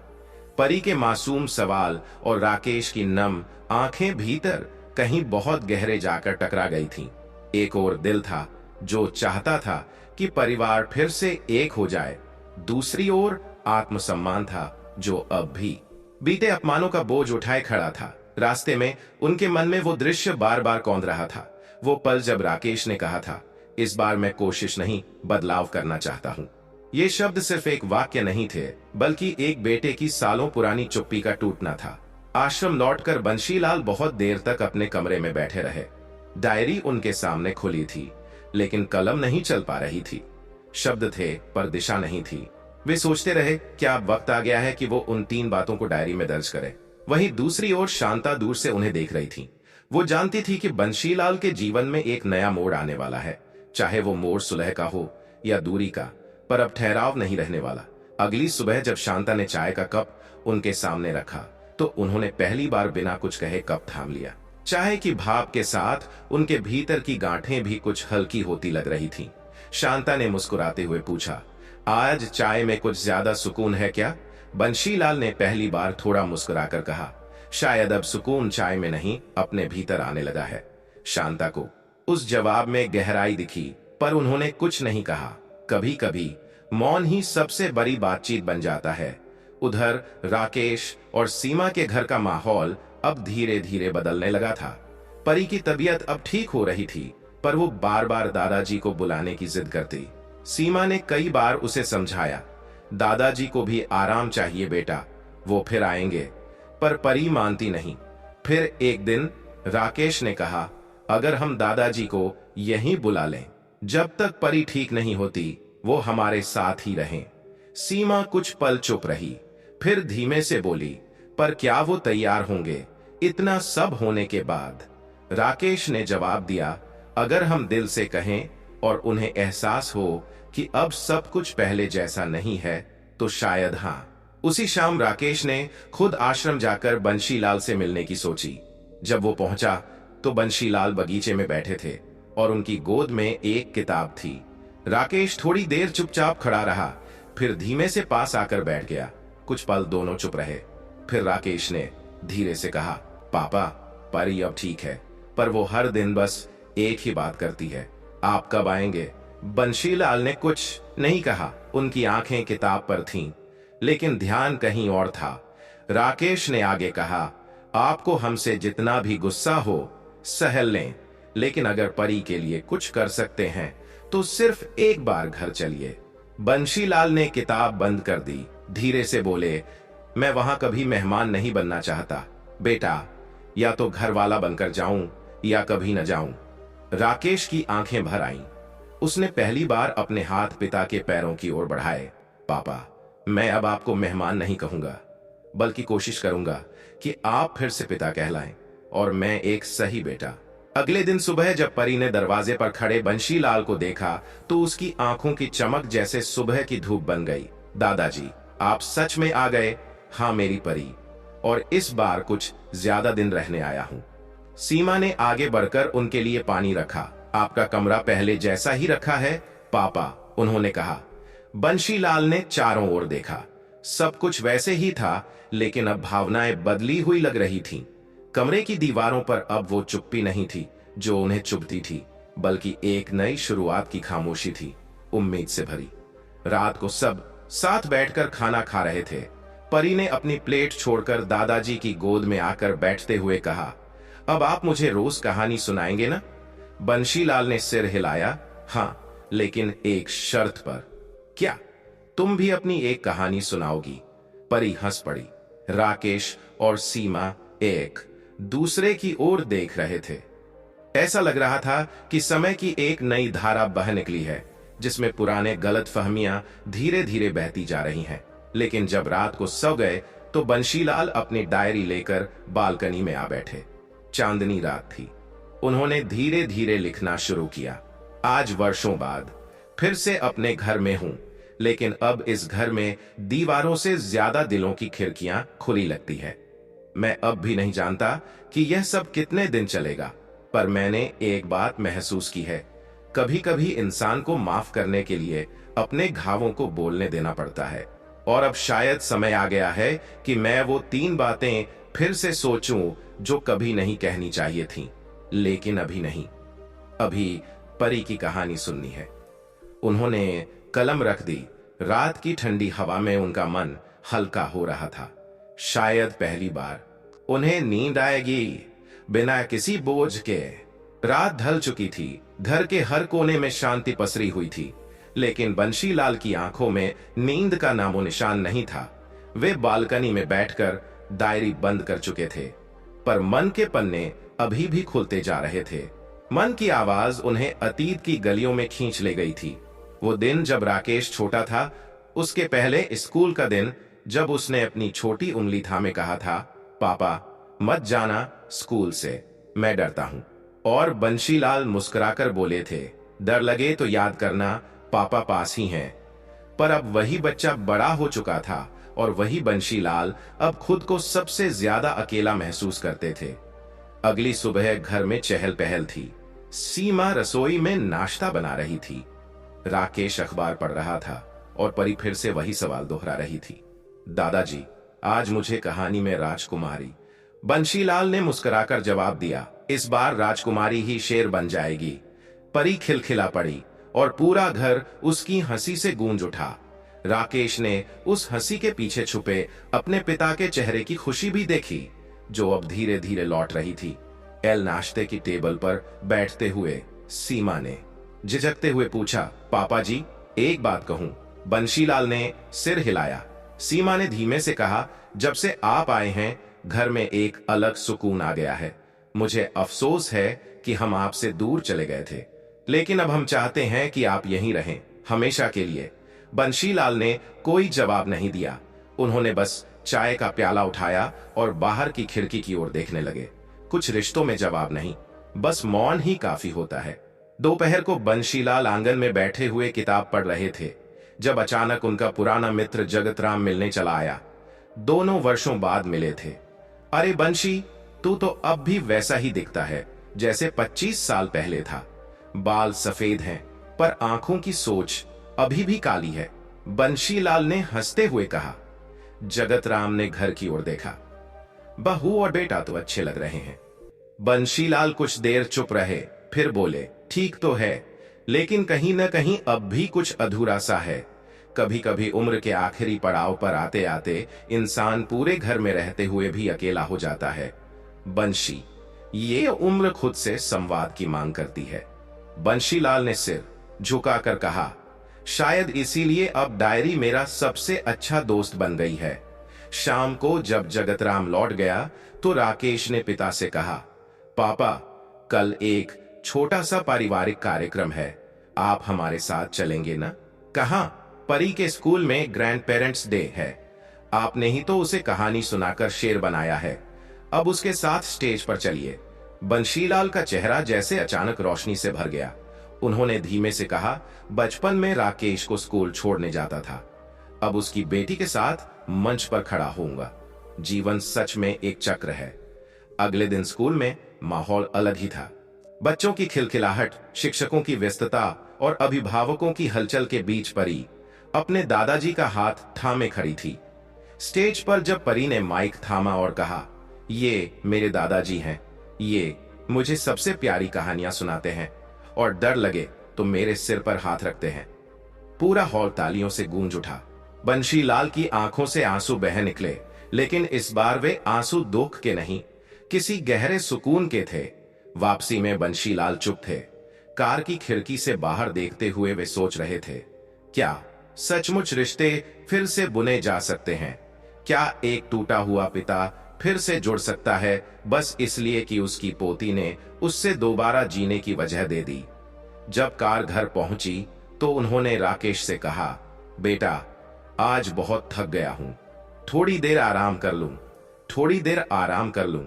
परी के मासूम सवाल और राकेश की नम आंखें भीतर कहीं बहुत गहरे जाकर टकरा गई थीं। एक और दिल था जो चाहता था कि परिवार फिर से एक हो जाए, दूसरी ओर आत्मसम्मान था जो अब भी बीते अपमानों का बोझ उठाए खड़ा था। रास्ते में उनके मन में वो दृश्य बार बार कौंध रहा था, वो पल जब राकेश ने कहा था, इस बार मैं कोशिश नहीं, बदलाव करना चाहता हूं। ये शब्द सिर्फ एक वाक्य नहीं थे, बल्कि एक बेटे की सालों पुरानी चुप्पी का टूटना था। आश्रम लौटकर बंशीलाल बहुत देर तक अपने कमरे में बैठे रहे। डायरी उनके सामने खुली थी, लेकिन कलम नहीं चल पा रही थी। शब्द थे पर दिशा नहीं थी। वे सोचते रहे, क्या अब वक्त आ गया है कि वो उन 3 बातों को डायरी में दर्ज करें। वहीं दूसरी ओर शांता दूर से उन्हें देख रही थी। वो जानती थी कि बंशीलाल के जीवन में एक नया मोड़ आने वाला है, चाहे वो मोड़ सुलह का हो या दूरी का, पर अब ठहराव नहीं रहने वाला। अगली सुबह जब शांता ने चाय का कप उनके सामने रखा तो उन्होंने पहली बार बिना कुछ कहे कप थाम लिया। चाय की भाप के साथ उनके भीतर की गांठें भी कुछ हल्की होती लग रही थीं। शांता ने मुस्कुराते हुए पूछा, आज चाय में कुछ ज्यादा सुकून है क्या? बंशीलाल ने पहली बार थोड़ा मुस्कुराकर कहा, शायद अब सुकून चाय में नहीं, अपने भीतर आने लगा है। शांता को उस जवाब में गहराई दिखी, पर उन्होंने कुछ नहीं कहा। कभी कभी मौन ही सबसे बड़ी बातचीत बन जाता है। उधर राकेश और सीमा के घर का माहौल अब धीरे धीरे बदलने लगा था। परी की तबीयत अब ठीक हो रही थी, पर वो बार बार दादाजी को बुलाने की जिद करती। सीमा ने कई बार उसे समझाया, दादाजी को भी आराम चाहिए बेटा, वो फिर आएंगे, पर परी मानती नहीं। फिर एक दिन राकेश ने कहा, अगर हम दादाजी को यहीं बुला लें, जब तक परी ठीक नहीं होती वो हमारे साथ ही रहें। सीमा कुछ पल चुप रही, फिर धीमे से बोली, पर क्या वो तैयार होंगे इतना सब होने के बाद? राकेश ने जवाब दिया, अगर हम दिल से कहें और उन्हें एहसास हो कि अब सब कुछ पहले जैसा नहीं है तो शायद हाँ। उसी शाम राकेश ने खुद आश्रम जाकर बंशीलाल से मिलने की सोची। जब वो पहुंचा तो बंशीलाल बगीचे में बैठे थे और उनकी गोद में एक किताब थी। राकेश थोड़ी देर चुपचाप खड़ा रहा, फिर धीमे से पास आकर बैठ गया। कुछ पल दोनों चुप रहे। फिर राकेश ने धीरे से कहा, पापा, परी अब ठीक है, पर वो हर दिन बस एक ही बात करती है, आप कब आएंगे? बंशीलाल ने कुछ नहीं कहा, उनकी आंखें किताब पर थीं, लेकिन ध्यान कहीं और था। राकेश ने आगे कहा, आपको हमसे जितना भी गुस्सा हो सहल लें, लेकिन अगर परी के लिए कुछ कर सकते हैं तो सिर्फ एक बार घर चलिए। बंशीलाल ने किताब बंद कर दी, धीरे से बोले, मैं वहां कभी मेहमान नहीं बनना चाहता बेटा, या तो घर वाला बनकर जाऊं या कभी न जाऊं। राकेश की आंखें भर आईं। उसने पहली बार अपने हाथ पिता के पैरों की ओर बढ़ाए। पापा, मैं अब आपको मेहमान नहीं कहूंगा, बल्कि कोशिश करूंगा कि आप फिर से पिता कहलाएं और मैं एक सही बेटा। अगले दिन सुबह जब परी ने दरवाजे पर खड़े बंशीलाल को देखा तो उसकी आंखों की चमक जैसे सुबह की धूप बन गई। दादाजी, आप सच में आ गए? हाँ मेरी परी, और इस बार कुछ ज्यादा दिन रहने आया हूं। सीमा ने आगे बढ़कर उनके लिए पानी रखा। आपका कमरा पहले जैसा ही रखा है पापा, उन्होंने कहा। बंशीलाल ने चारों ओर देखा। सब कुछ वैसे ही था, लेकिन अब भावनाएं बदली हुई लग रही थीं। कमरे की दीवारों पर अब वो चुप्पी नहीं थी जो उन्हें चुभती थी। बल्कि एक नई शुरुआत की खामोशी थी, उम्मीद से भरी। रात को सब साथ बैठकर खाना खा रहे थे। परी ने अपनी प्लेट छोड़कर दादाजी की गोद में आकर बैठते हुए कहा, अब आप मुझे रोज कहानी सुनाएंगे ना? बंशीलाल ने सिर हिलाया, हाँ, लेकिन एक शर्त पर। क्या? तुम भी अपनी एक कहानी सुनाओगी? परी हंस पड़ी। राकेश और सीमा एक दूसरे की ओर देख रहे थे। ऐसा लग रहा था कि समय की एक नई धारा बह निकली है, जिसमें पुराने गलतफहमियां धीरे धीरे बहती जा रही हैं। लेकिन जब रात को सो गए तो बंशीलाल अपनी डायरी लेकर बालकनी में आ बैठे। चांदनी रात थी। उन्होंने धीरे धीरे लिखना शुरू किया। आज वर्षों बाद फिर से अपने घर में हूं, लेकिन अब इस घर में दीवारों से ज्यादा दिलों की खिड़कियां खुली लगती है। मैं अब भी नहीं जानता कि यह सब कितने दिन चलेगा, पर मैंने एक बात महसूस की है, कभी कभी इंसान को माफ करने के लिए अपने घावों को बोलने देना पड़ता है। और अब शायद समय आ गया है कि मैं वो 3 बातें फिर से सोचूं जो कभी नहीं कहनी चाहिए थीं, लेकिन अभी नहीं। अभी परी की कहानी सुननी है। उन्होंने कलम रख दी। रात की ठंडी हवा में उनका मन हल्का हो रहा था। शायद पहली बार उन्हें नींद आएगी बिना किसी बोझ के। रात ढल चुकी थी। घर के हर कोने में शांति पसरी हुई थी, लेकिन बंशीलाल की आंखों में नींद का नामो निशान नहीं था। वे बालकनी में बैठकर डायरी बंद कर चुके थे, पर मन के पन्ने अभी भी खुलते जा रहे थे। मन की आवाज उन्हें अतीत की गलियों में खींच ले गई थी। वो दिन जब राकेश छोटा था, उसके पहले स्कूल का दिन, जब उसने अपनी छोटी उंगली थामे कहा था, पापा मत जाना स्कूल से, मैं डरता हूं। और बंशीलाल मुस्कुराकर बोले थे, डर लगे तो याद करना, पापा पास ही हैं। पर अब वही बच्चा बड़ा हो चुका था और वही बंशीलाल अब खुद को सबसे ज्यादा अकेला महसूस करते थे। अगली सुबह घर में चहल पहल थी। सीमा रसोई में नाश्ता बना रही थी। राकेश अखबार पढ़ रहा था और परी फिर से वही सवाल दोहरा रही थी, दादाजी आज मुझे कहानी में राजकुमारी। बंशीलाल ने मुस्कुराकर जवाब दिया, इस बार राजकुमारी ही शेर बन जाएगी। परी खिलखिला पड़ी और पूरा घर उसकी हंसी से गूंज उठा। राकेश ने उस हंसी के पीछे छुपे अपने पिता के चेहरे की खुशी भी देखी, जो अब धीरे धीरे लौट रही थी। एल नाश्ते की टेबल पर बैठते हुए सीमा ने झिझकते हुए पूछा, पापा जी एक बात कहूं? बंशीलाल ने सिर हिलाया। सीमा ने धीमे से कहा, जब से आप आए हैं घर में एक अलग सुकून आ गया है। मुझे अफसोस है कि हम आपसे दूर चले गए थे, लेकिन अब हम चाहते हैं कि आप यहीं रहें हमेशा के लिए। बंशीलाल ने कोई जवाब नहीं दिया। उन्होंने बस चाय का प्याला उठाया और बाहर की खिड़की की ओर देखने लगे। कुछ रिश्तों में जवाब नहीं, बस मौन ही काफी होता है। दोपहर को बंशीलाल आंगन में बैठे हुए किताब पढ़ रहे थे, जब अचानक उनका पुराना मित्र जगतराम मिलने चला आया। दोनों वर्षों बाद मिले थे। अरे बंशी, तू तो अब भी वैसा ही दिखता है जैसे 25 साल पहले था। बाल सफेद हैं, पर आंखों की सोच अभी भी काली है, बंशीलाल ने हंसते हुए कहा। जगतराम ने घर की ओर देखा। बहू और बेटा तो अच्छे लग रहे हैं। बंशीलाल कुछ देर चुप रहे, फिर बोले, ठीक तो है, लेकिन कहीं न कहीं अब भी कुछ अधूरा सा है। कभी कभी उम्र के आखिरी पड़ाव पर आते आते इंसान पूरे घर में रहते हुए भी अकेला हो जाता है। बंशी, ये उम्र खुद से संवाद की मांग करती है। बंशीलाल ने सिर झुकाकर कहा, शायद इसीलिए अब डायरी मेरा सबसे अच्छा दोस्त बन गई है। शाम को जब जगतराम लौट गया तो राकेश ने पिता से कहा, पापा कल एक छोटा सा पारिवारिक कार्यक्रम है, आप हमारे साथ चलेंगे ना? कहाँ? परी के स्कूल में ग्रैंड पेरेंट्स डे है। आपने ही तो उसे कहानी सुनाकर शेर बनाया है, अब उसके साथ स्टेज पर चलिए। बंशीलाल का चेहरा जैसे अचानक रोशनी से भर गया। उन्होंने धीमे से कहा, बचपन में राकेश को स्कूल छोड़ने जाता था, अब उसकी बेटी के साथ मंच पर खड़ा होऊंगा। जीवन सच में एक चक्र है। अगले दिन स्कूल में माहौल अलग ही था। बच्चों की खिलखिलाहट, शिक्षकों की व्यस्तता और अभिभावकों की हलचल के बीच परी अपने दादाजी का हाथ थामे खड़ी थी। स्टेज पर जब परी ने माइक थामा और कहा, ये मेरे दादाजी हैं, ये मुझे सबसे प्यारी कहानियां सुनाते हैं, और डर लगे तो मेरे सिर पर हाथ रखते हैं। पूरा हॉल तालियों से गूंज उठा। बंशीलाल की आंखों से आंसू बह निकले, लेकिन इस बार वे आंसू दुख के नहीं, किसी गहरे सुकून के थे। वापसी में बंशीलाल चुप थे। कार की खिड़की से बाहर देखते हुए वे सोच रहे थे, क्या सचमुच रिश्ते फिर से बुने जा सकते हैं? क्या एक टूटा हुआ पिता फिर से जुड़ सकता है, बस इसलिए कि उसकी पोती ने उससे दोबारा जीने की वजह दे दी? जब कार घर पहुंची तो उन्होंने राकेश से कहा, बेटा, आज बहुत थक गया हूं, थोड़ी देर आराम कर लूं, थोड़ी देर आराम कर लूं।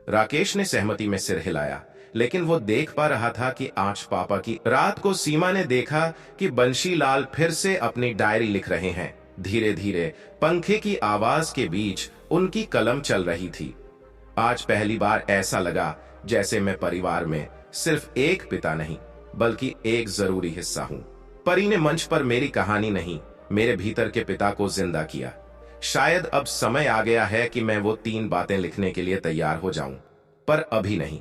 राकेश ने सहमति में सिर हिलाया, लेकिन वो देख पा रहा था कि आज पापा की रात को सीमा ने देखा कि बंशीलाल फिर से अपनी डायरी लिख रहे हैं। धीरे धीरे पंखे की आवाज के बीच उनकी कलम चल रही थी। आज पहली बार ऐसा लगा जैसे मैं परिवार में सिर्फ एक पिता नहीं, बल्कि एक जरूरी हिस्सा हूं। परी ने मंच पर मेरी कहानी नहीं, मेरे भीतर के पिता को जिंदा किया। शायद अब समय आ गया है कि मैं वो 3 बातें लिखने के लिए तैयार हो जाऊं, पर अभी नहीं,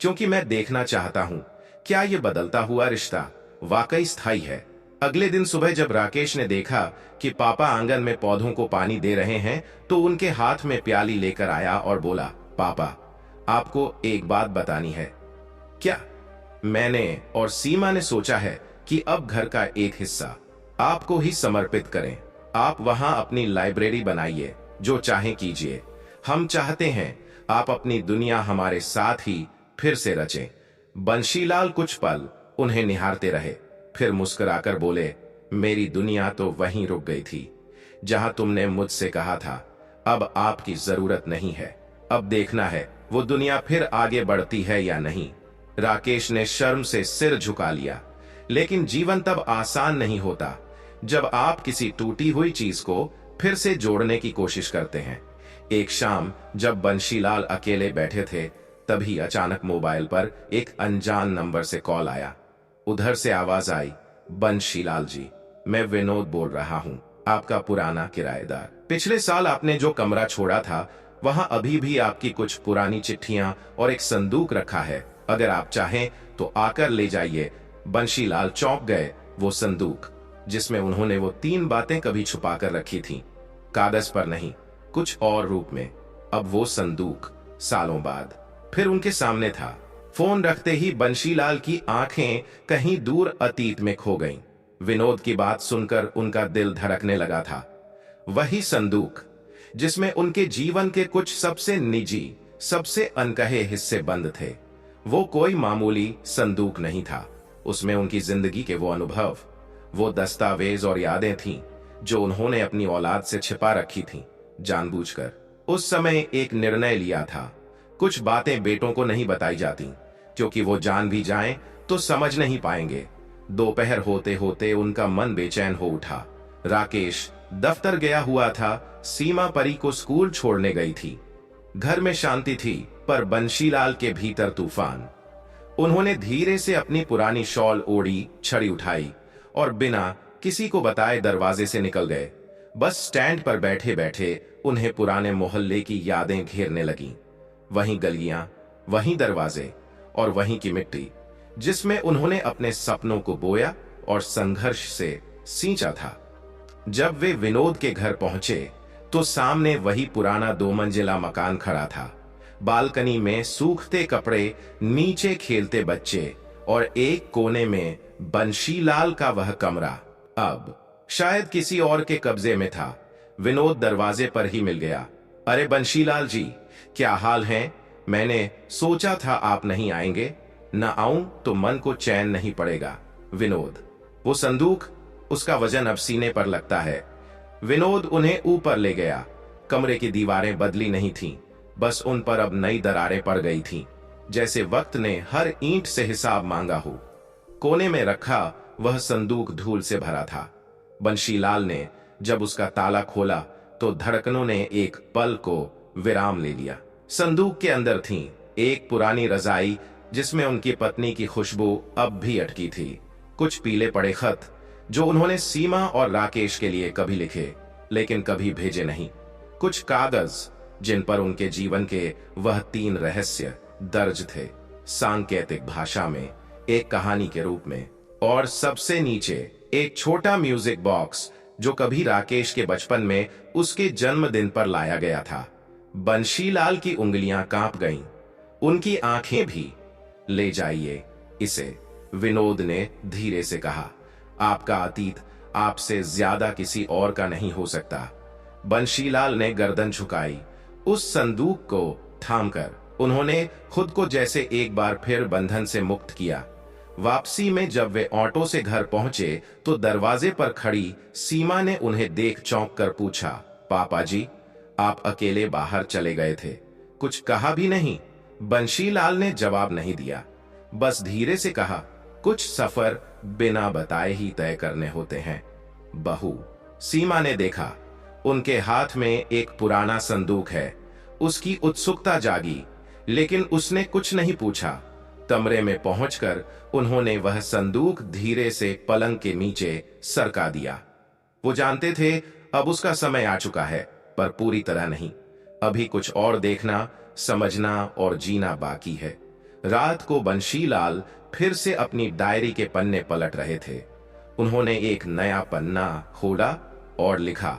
क्योंकि मैं देखना चाहता हूं क्या ये बदलता हुआ रिश्ता वाकई स्थायी है। अगले दिन सुबह जब राकेश ने देखा कि पापा आंगन में पौधों को पानी दे रहे हैं, तो उनके हाथ में प्याली लेकर आया और बोला, पापा, आपको एक बात बतानी है। क्या? मैंने और सीमा ने सोचा है कि अब घर का एक हिस्सा आपको ही समर्पित करें। आप वहां अपनी लाइब्रेरी बनाइए, जो चाहे कीजिए। हम चाहते हैं आप अपनी दुनिया हमारे साथ ही फिर से रचें। बंशीलाल कुछ पल उन्हें निहारते रहे, फिर मुस्कुराकर बोले, मेरी दुनिया तो वहीं रुक गई थी जहां तुमने मुझसे कहा था अब आपकी जरूरत नहीं है। अब देखना है वो दुनिया फिर आगे बढ़ती है या नहीं। राकेश ने शर्म से सिर झुका लिया। लेकिन जीवन तब आसान नहीं होता जब आप किसी टूटी हुई चीज को फिर से जोड़ने की कोशिश करते हैं। एक शाम जब बंशीलाल अकेले बैठे थे, तभी अचानक मोबाइल पर एक अनजान नंबर से कॉल आया। उधर से आवाज आई, बंशीलाल जी, मैं विनोद बोल रहा हूं, आपका पुराना किराएदार। पिछले साल आपने जो कमरा छोड़ा था, वहां अभी भी आपकी कुछ पुरानी चिट्ठियां और एक संदूक रखा है। अगर आप चाहें तो आकर ले जाइए। बंशीलाल चौंक गए। वो संदूक जिसमें उन्होंने वो 3 बातें कभी छुपा कर रखी थीं, कागज पर नहीं, कुछ और रूप में। अब वो संदूक सालों बाद फिर उनके सामने था। फोन रखते ही बंशीलाल की आंखें कहीं दूर अतीत में खो गईं। विनोद की बात सुनकर उनका दिल धड़कने लगा था। वही संदूक जिसमें उनके जीवन के कुछ सबसे निजी, सबसे अनकहे हिस्से बंद थे। वो कोई मामूली संदूक नहीं था, उसमें उनकी जिंदगी के वो अनुभव, वो दस्तावेज और यादें थीं जो उन्होंने अपनी औलाद से छिपा रखी थीं, जानबूझकर। उस समय एक निर्णय लिया था, कुछ बातें बेटों को नहीं बताई जाती, क्योंकि वो जान भी जाएं तो समझ नहीं पाएंगे। दोपहर होते होते उनका मन बेचैन हो उठा। राकेश दफ्तर गया हुआ था, सीमा परी को स्कूल छोड़ने गई थी। घर में शांति थी, पर बंशीलाल के भीतर तूफान। उन्होंने धीरे से अपनी पुरानी शॉल ओढ़ी, छड़ी उठाई और बिना किसी को बताए दरवाजे से निकल गए। बस स्टैंड पर बैठे बैठे उन्हें पुराने मोहल्ले की यादें घेरने लगीं। वहीं गलियां, वहीं दरवाजे और वहीं की मिट्टी जिसमें उन्होंने अपने सपनों को बोया और संघर्ष से सींचा था। जब वे विनोद के घर पहुंचे तो सामने वही पुराना 2 मंजिला मकान खड़ा था। बालकनी में सूखते कपड़े नीचे खेलते बच्चे और एक कोने में बंशीलाल का वह कमरा अब शायद किसी और के कब्जे में था। विनोद दरवाजे पर ही मिल गया। अरे बंशीलाल जी, क्या हाल है? मैंने सोचा था आप नहीं आएंगे। न आऊं तो मन को चैन नहीं पड़ेगा। विनोद, वो संदूक, उसका वजन अब सीने पर लगता है। विनोद उन्हें ऊपर ले गया। कमरे की दीवारें बदली नहीं थीं, बस उन पर अब नई दरारें पड़ गई थीं, जैसे वक्त ने हर ईंट से हिसाब मांगा हो। कोने में रखा वह संदूक धूल से भरा था। बंशीलाल ने जब उसका ताला खोला तो धड़कनों ने एक पल को विराम ले लिया। संदूक के अंदर थी एक पुरानी रजाई जिसमें उनकी पत्नी की खुशबू अब भी अटकी थी, कुछ पीले पड़े खत जो उन्होंने सीमा और राकेश के लिए कभी लिखे लेकिन कभी भेजे नहीं, कुछ कागज जिन पर उनके जीवन के वह 3 रहस्य दर्ज थे, सांकेतिक भाषा में एक कहानी के रूप में। और सबसे नीचे एक छोटा म्यूजिक बॉक्स जो कभी राकेश के बचपन में उसके जन्मदिन पर लाया गया था। बंशीलाल की उंगलियां कांप गईं, उनकी आंखें भी। ले जाइए इसे, विनोद ने धीरे से कहा। आपका अतीत आपसे ज्यादा किसी और का नहीं हो सकता। बंशीलाल ने गर्दन झुकाई। उस संदूक को थामकर उन्होंने खुद को जैसे एक बार फिर बंधन से मुक्त किया। वापसी में जब वे ऑटो से घर पहुंचे तो दरवाजे पर खड़ी सीमा ने उन्हें देख चौंक कर पूछा, पापा जी, आप अकेले बाहर चले गए थे, कुछ कहा भी नहीं? बंशीलाल ने जवाब नहीं दिया, बस धीरे से कहा, कुछ सफर बिना बताए ही तय करने होते हैं बहू। सीमा ने देखा, उनके हाथ में एक पुराना संदूक है। उसकी उत्सुकता जागी, लेकिन उसने कुछ नहीं पूछा। कमरे में पहुंचकर उन्होंने वह संदूक धीरे से पलंग के नीचे सरका दिया। वो जानते थे अब उसका समय आ चुका है, पर पूरी तरह नहीं। अभी कुछ और देखना, समझना और जीना बाकी है। रात को बंशीलाल फिर से अपनी डायरी के पन्ने पलट रहे थे। उन्होंने एक नया पन्ना खोला और लिखा,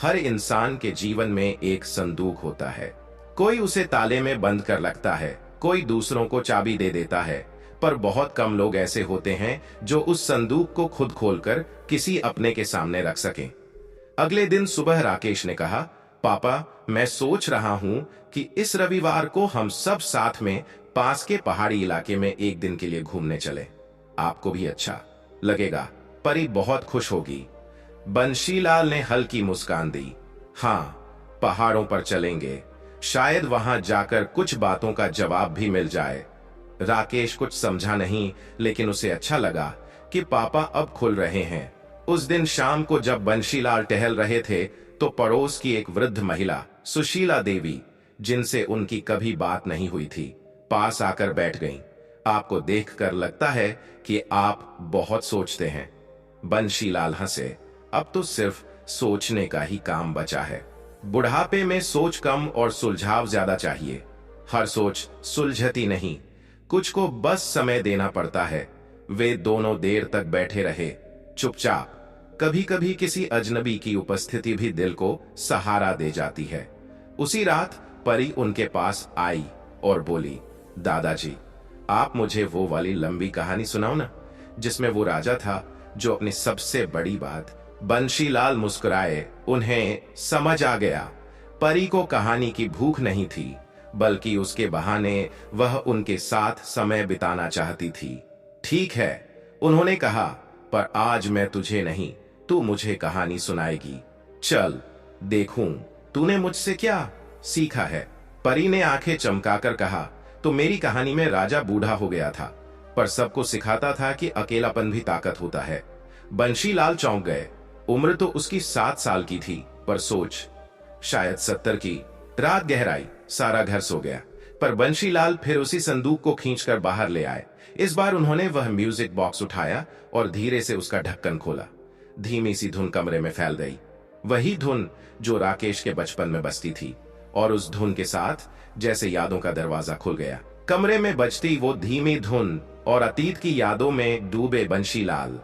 हर इंसान के जीवन में एक संदूक होता है। कोई उसे ताले में बंद कर रखता है, कोई दूसरों को चाबी दे देता है, पर बहुत कम लोग ऐसे होते हैं जो उस संदूक को खुद खोलकर किसी अपने के सामने रख सकें। अगले दिन सुबह राकेश ने कहा, पापा, मैं सोच रहा हूं कि इस रविवार को हम सब साथ में पास के पहाड़ी इलाके में एक दिन के लिए घूमने चले। आपको भी अच्छा लगेगा, परी बहुत खुश होगी। बंशीलाल ने हल्की मुस्कान दी। हाँ, पहाड़ों पर चलेंगे, शायद वहां जाकर कुछ बातों का जवाब भी मिल जाए। राकेश कुछ समझा नहीं, लेकिन उसे अच्छा लगा कि पापा अब खुल रहे हैं। उस दिन शाम को जब बंशीलाल टहल रहे थे तो पड़ोस की एक वृद्ध महिला, सुशीला देवी, जिनसे उनकी कभी बात नहीं हुई थी, पास आकर बैठ गईं। आपको देखकर लगता है कि आप बहुत सोचते हैं। बंशीलाल हंसे, अब तो सिर्फ सोचने का ही काम बचा है। बुढ़ापे में सोच कम और सुलझाव ज्यादा चाहिए। हर सोच सुलझती नहीं, कुछ को बस समय देना पड़ता है। वे दोनों देर तक बैठे रहे, चुपचाप। कभी कभी किसी अजनबी की उपस्थिति भी दिल को सहारा दे जाती है। उसी रात परी उनके पास आई और बोली, दादाजी, आप मुझे वो वाली लंबी कहानी सुनाओ ना, जिसमें वो राजा था जो अपनी सबसे बड़ी बात। बंशीलाल मुस्कुराए, उन्हें समझ आ गया। परी को कहानी की भूख नहीं थी, बल्कि उसके बहाने वह उनके साथ समय बिताना चाहती थी। ठीक है, उन्होंने कहा, पर आज मैं तुझे नहीं, तू मुझे कहानी सुनाएगी। चल देखूं तूने मुझसे क्या सीखा है। परी ने आंखें चमकाकर कहा, तो मेरी कहानी में राजा बूढ़ा हो गया था, पर सबको सिखाता था कि अकेलापन भी ताकत होता है। बंशीलाल चौंक गए। उम्र तो उसकी 7 साल की थी, पर सोच शायद 70 की। रात गहराई, सारा घर सो गया, पर बंशीलाल फिर उसी संदूक को खींचकर बाहर ले आए। इस बार उन्होंने वह म्यूजिक बॉक्स उठाया और धीरे से उसका ढक्कन खोला। धीमी सी धुन कमरे में फैल गई, वही धुन जो राकेश के बचपन में बजती थी। और उस धुन के साथ जैसे यादों का दरवाजा खुल गया। कमरे में बजती वो धीमी धुन और अतीत की यादों में डूबे बंशीलाल।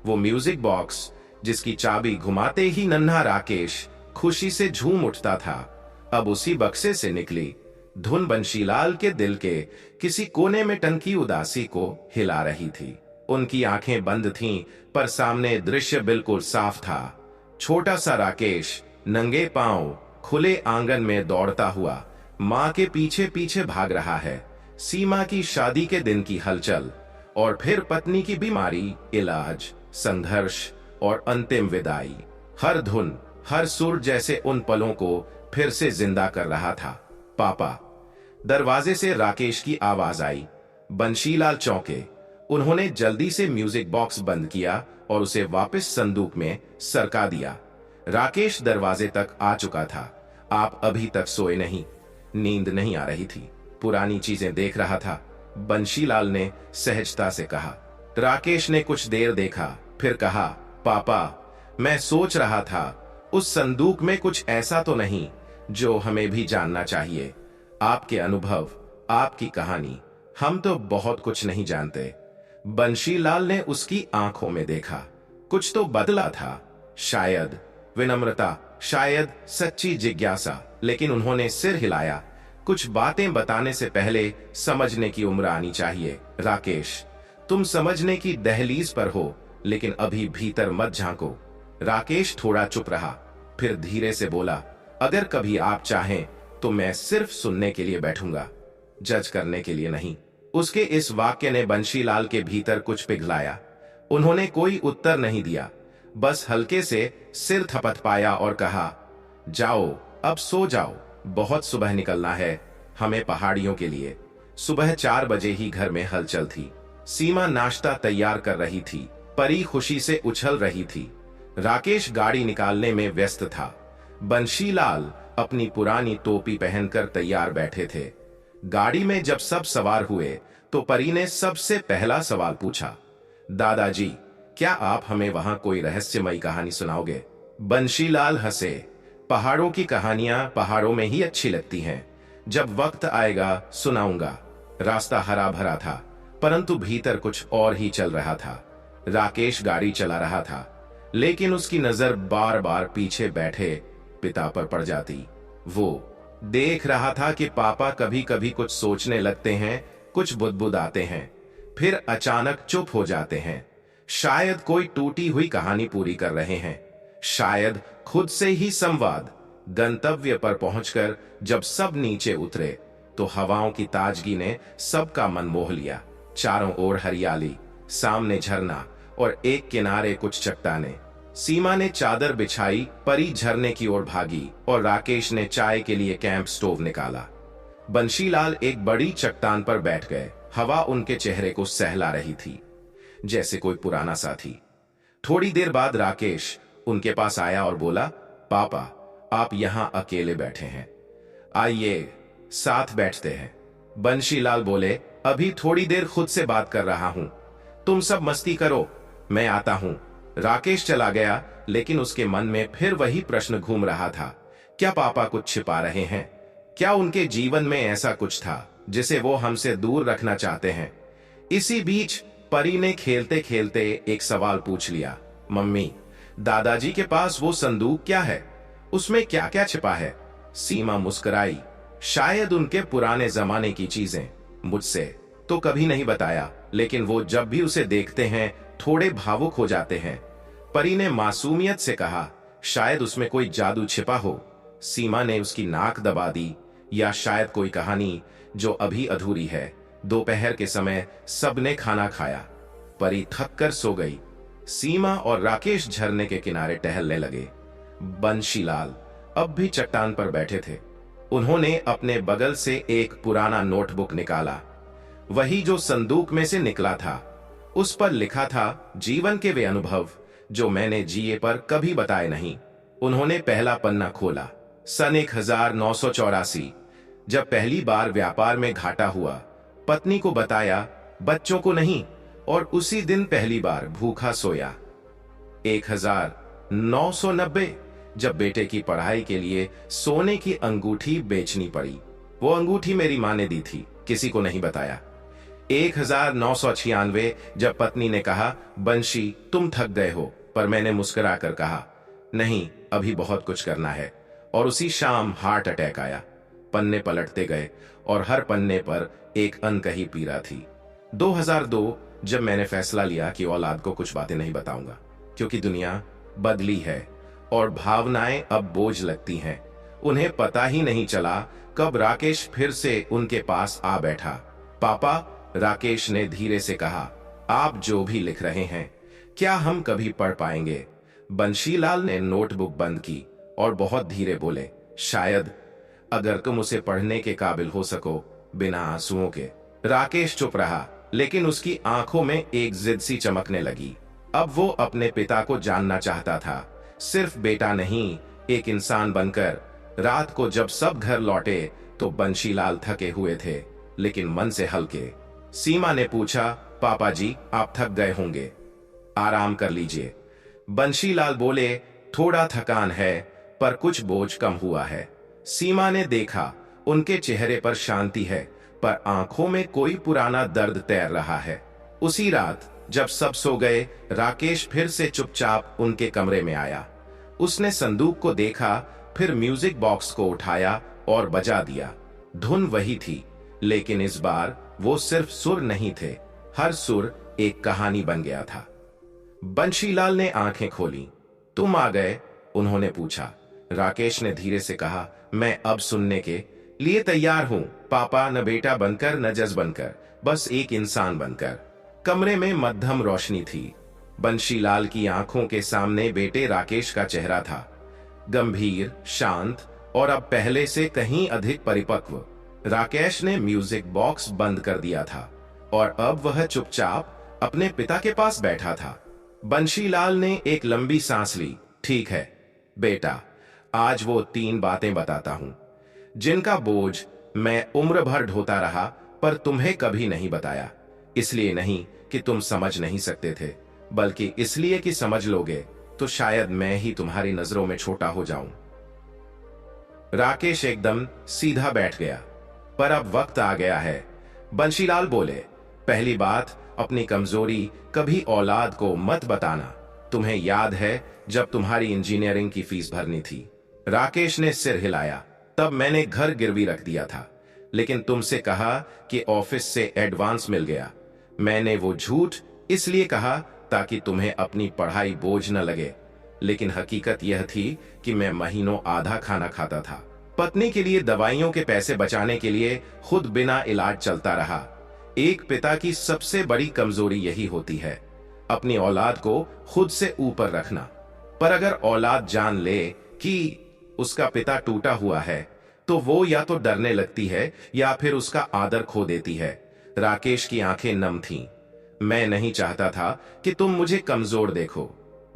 वो म्यूजिक बॉक्स जिसकी चाबी घुमाते ही नन्हा राकेश खुशी से झूम उठता था, अब उसी बक्से से निकली धुन बंशीलाल के दिल के किसी कोने में टनकी उदासी को हिला रही थी। उनकी आंखें बंद थीं, पर सामने दृश्य बिल्कुल साफ था। छोटा सा राकेश नंगे पांव खुले आंगन में दौड़ता हुआ मां के पीछे पीछे भाग रहा है। सीमा की शादी के दिन की हलचल और फिर पत्नी की बीमारी, इलाज, संघर्ष और अंतिम विदाई। हर धुन, हर सुर जैसे उन पलों को फिर से जिंदा कर रहा था। पापा, दरवाजे से राकेश की आवाज आई। बंशीलाल चौंके। उन्होंने जल्दी से म्यूजिक बॉक्स बंद किया और उसे वापस संदूक में सरका दिया। राकेश दरवाजे तक आ चुका था। आप अभी तक सोए नहीं? नींद नहीं आ रही थी, पुरानी चीजें देख रहा था, बंशीलाल ने सहजता से कहा। राकेश ने कुछ देर देखा, फिर कहा, पापा, मैं सोच रहा था उस संदूक में कुछ ऐसा तो नहीं जो हमें भी जानना चाहिए। आपके अनुभव, आपकी कहानी, हम तो बहुत कुछ नहीं जानते। बंशीलाल ने उसकी आंखों में देखा। कुछ तो बदला था, शायद विनम्रता, शायद सच्ची जिज्ञासा, लेकिन उन्होंने सिर हिलाया। कुछ बातें बताने से पहले समझने की उम्र आनी चाहिए। राकेश, तुम समझने की दहलीज पर हो, लेकिन अभी भीतर मत झांको। राकेश थोड़ा चुप रहा, फिर धीरे से बोला, अगर कभी आप चाहें तो मैं सिर्फ सुनने के लिए बैठूंगा, जज करने के लिए नहीं। उसके इस वाक्य ने बंशीलाल के भीतर कुछ पिघलाया। उन्होंने कोई उत्तर नहीं दिया, बस हल्के से सिर थपथपाया और कहा, जाओ अब सो जाओ, बहुत सुबह निकलना है हमें पहाड़ियों के लिए। सुबह 4 बजे ही घर में हलचल थी। सीमा नाश्ता तैयार कर रही थी, परी खुशी से उछल रही थी। राकेश गाड़ी निकालने में व्यस्त था। बंशीलाल अपनी पुरानी टोपी पहनकर तैयार बैठे थे। गाड़ी में जब सब सवार हुए तो परी ने सबसे पहला सवाल पूछा, दादाजी, क्या आप हमें वहां कोई रहस्यमयी कहानी सुनाओगे? बंशीलाल हंसे, पहाड़ों की कहानियां पहाड़ों में ही अच्छी लगती हैं, जब वक्त आएगा सुनाऊंगा। रास्ता हरा भरा था, परंतु भीतर कुछ और ही चल रहा था। राकेश गाड़ी चला रहा था, लेकिन उसकी नजर बार बार पीछे बैठे पिता पर पड़ जाती। वो देख रहा था कि पापा कभी कभी कुछ सोचने लगते हैं, कुछ बुदबुदाते हैं, फिर अचानक चुप हो जाते हैं। शायद कोई टूटी हुई कहानी पूरी कर रहे हैं, शायद खुद से ही संवाद। गंतव्य पर पहुंचकर जब सब नीचे उतरे तो हवाओं की ताजगी ने सबका मन मोह लिया। चारों ओर हरियाली, सामने झरना और एक किनारे कुछ चट्टानें। सीमा ने चादर बिछाई, परी झरने की ओर भागी और राकेश ने चाय के लिए कैंप स्टोव निकाला। बंशीलाल एक बड़ी चट्टान पर बैठ गए। हवा उनके चेहरे को सहला रही थी, जैसे कोई पुराना साथी। थोड़ी देर बाद राकेश उनके पास आया और बोला, पापा, आप यहां अकेले बैठे हैं, आइए साथ बैठते हैं। बंशीलाल बोले, अभी थोड़ी देर खुद से बात कर रहा हूं, तुम सब मस्ती करो, मैं आता हूं। राकेश चला गया, लेकिन उसके मन में फिर वही प्रश्न घूम रहा था, क्या पापा कुछ छिपा रहे हैं? क्या उनके जीवन में ऐसा कुछ था जिसे वो हमसे दूर रखना चाहते हैं? इसी बीच परी ने खेलते खेलते एक सवाल पूछ लिया, मम्मी, दादाजी के पास वो संदूक क्या है? उसमें क्या क्या छिपा है? सीमा मुस्कुराई, शायद उनके पुराने जमाने की चीजें। मुझसे तो कभी नहीं बताया, लेकिन वो जब भी उसे देखते हैं थोड़े भावुक हो जाते हैं। परी ने मासूमियत से कहा, शायद उसमें कोई जादू छिपा हो। सीमा ने उसकी नाक दबा दी, या शायद कोई कहानी जो अभी अधूरी है। दोपहर के समय सबने खाना खाया, परी थक कर सो गई। सीमा और राकेश झरने के किनारे टहलने लगे। बंशीलाल अब भी चट्टान पर बैठे थे। उन्होंने अपने बगल से एक पुराना नोटबुक निकाला, वही जो संदूक में से निकला था। उस पर लिखा था, जीवन के वे अनुभव जो मैंने जिए पर कभी बताए नहीं। उन्होंने पहला पन्ना खोला। सन 1984, जब पहली बार व्यापार में घाटा हुआ, पत्नी को बताया, बच्चों को नहीं, और उसी दिन पहली बार भूखा सोया। 1990, जब बेटे की पढ़ाई के लिए सोने की अंगूठी बेचनी पड़ी। वो अंगूठी मेरी मां ने दी थी, किसी को नहीं बताया। 1996, जब पत्नी ने कहा, बंशी तुम थक गए हो, पर मैंने मुस्कुराकर कहा, नहीं, अभी बहुत कुछ करना है। और उसी शाम हार्ट अटैक आया। पन्ने पलटते गए और हर पन्ने पर एक अनकही पीड़ा थी। 2002, जब मैंने फैसला लिया कि औलाद को कुछ बातें नहीं बताऊंगा, क्योंकि दुनिया बदली है और भावनाएं अब बोझ लगती हैं। उन्हें पता ही नहीं चला कब राकेश फिर से उनके पास आ बैठा। पापा, राकेश ने धीरे से कहा, आप जो भी लिख रहे हैं, क्या हम कभी पढ़ पाएंगे? बंशीलाल ने नोटबुक बंद की और बहुत धीरे बोले, शायद, अगर तुम उसे पढ़ने के काबिल हो सको, बिना आंसुओं के। राकेश चुप रहा, लेकिन उसकी आंखों में एक जिद सी चमकने लगी। अब वो अपने पिता को जानना चाहता था, सिर्फ बेटा नहीं, एक इंसान बनकर। रात को जब सब घर लौटे तो बंशीलाल थके हुए थे, लेकिन मन से हल्के। सीमा ने पूछा, पापा जी, आप थक गए होंगे, आराम कर लीजिए। बंशीलाल बोले, थोड़ा थकान है, पर कुछ बोझ कम हुआ है। सीमा ने देखा, उनके चेहरे पर शांति है, पर आंखों में कोई पुराना दर्द तैर रहा है। उसी रात जब सब सो गए, राकेश फिर से चुपचाप उनके कमरे में आया। उसने संदूक को देखा, फिर म्यूजिक बॉक्स को उठाया और बजा दिया। धुन वही थी, लेकिन इस बार वो सिर्फ सुर नहीं थे, हर सुर एक कहानी बन गया था। बंशीलाल ने आंखें खोली। तुम आ गए? उन्होंने पूछा। राकेश ने धीरे से कहा, मैं अब सुनने के लिए तैयार हूं पापा, न बेटा बनकर न जज बनकर, बस एक इंसान बनकर। कमरे में मध्यम रोशनी थी। बंशीलाल की आंखों के सामने बेटे राकेश का चेहरा था, गंभीर, शांत और अब पहले से कहीं अधिक परिपक्व। राकेश ने म्यूजिक बॉक्स बंद कर दिया था और अब वह चुपचाप अपने पिता के पास बैठा था। बंशीलाल ने एक लंबी सांस ली। ठीक है बेटा, आज वो 3 बातें बताता हूं जिनका बोझ मैं उम्र भर ढोता रहा, पर तुम्हें कभी नहीं बताया। इसलिए नहीं कि तुम समझ नहीं सकते थे, बल्कि इसलिए कि समझ लोगे तो शायद मैं ही तुम्हारी नजरों में छोटा हो जाऊं। राकेश एकदम सीधा बैठ गया। पर अब वक्त आ गया है। बंशीलाल बोले, पहली बात, अपनी कमजोरी कभी औलाद को मत बताना। तुम्हें याद है जब तुम्हारी इंजीनियरिंग की फीस भरनी थी? राकेश ने सिर हिलाया। तब मैंने घर गिरवी रख दिया था, लेकिन तुमसे कहा कि ऑफिस से एडवांस मिल गया। मैंने वो झूठ इसलिए कहा ताकि तुम्हें अपनी पढ़ाई बोझ न लगे, लेकिन हकीकत यह थी कि मैं महीनों आधा खाना खाता था। पत्नी के लिए दवाइयों के पैसे बचाने के लिए खुद बिना इलाज चलता रहा। एक पिता की सबसे बड़ी कमजोरी यही होती है, अपनी औलाद को खुद से ऊपर रखना। पर अगर औलाद जान ले कि उसका पिता टूटा हुआ है, तो वो या तो डरने लगती है या फिर उसका आदर खो देती है। राकेश की आंखें नम थीं। मैं नहीं चाहता था कि तुम मुझे कमजोर देखो।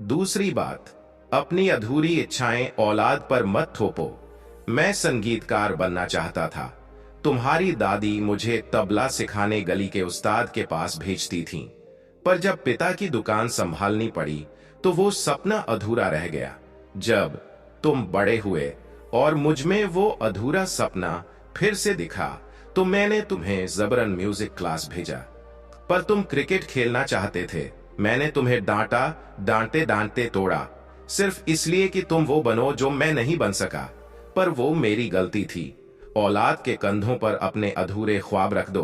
दूसरी बात, अपनी अधूरी इच्छाएं औलाद पर मत थोपो। मैं संगीतकार बनना चाहता था। तुम्हारी दादी मुझे तबला सिखाने गली के उस्ताद के पास भेजती थीं, पर जब पिता की दुकान संभालनी पड़ी तो वो सपना अधूरा रह गया। जब तुम बड़े हुए और मुझ में वो अधूरा सपना फिर से दिखा, तो मैंने तुम्हें जबरन म्यूजिक क्लास भेजा। पर तुम क्रिकेट खेलना चाहते थे। मैंने तुम्हें डांटा, डांटते डांटते तोड़ा, सिर्फ इसलिए कि तुम वो बनो जो मैं नहीं बन सका। पर वो मेरी गलती थी। औलाद के कंधों पर अपने अधूरे ख्वाब रख दो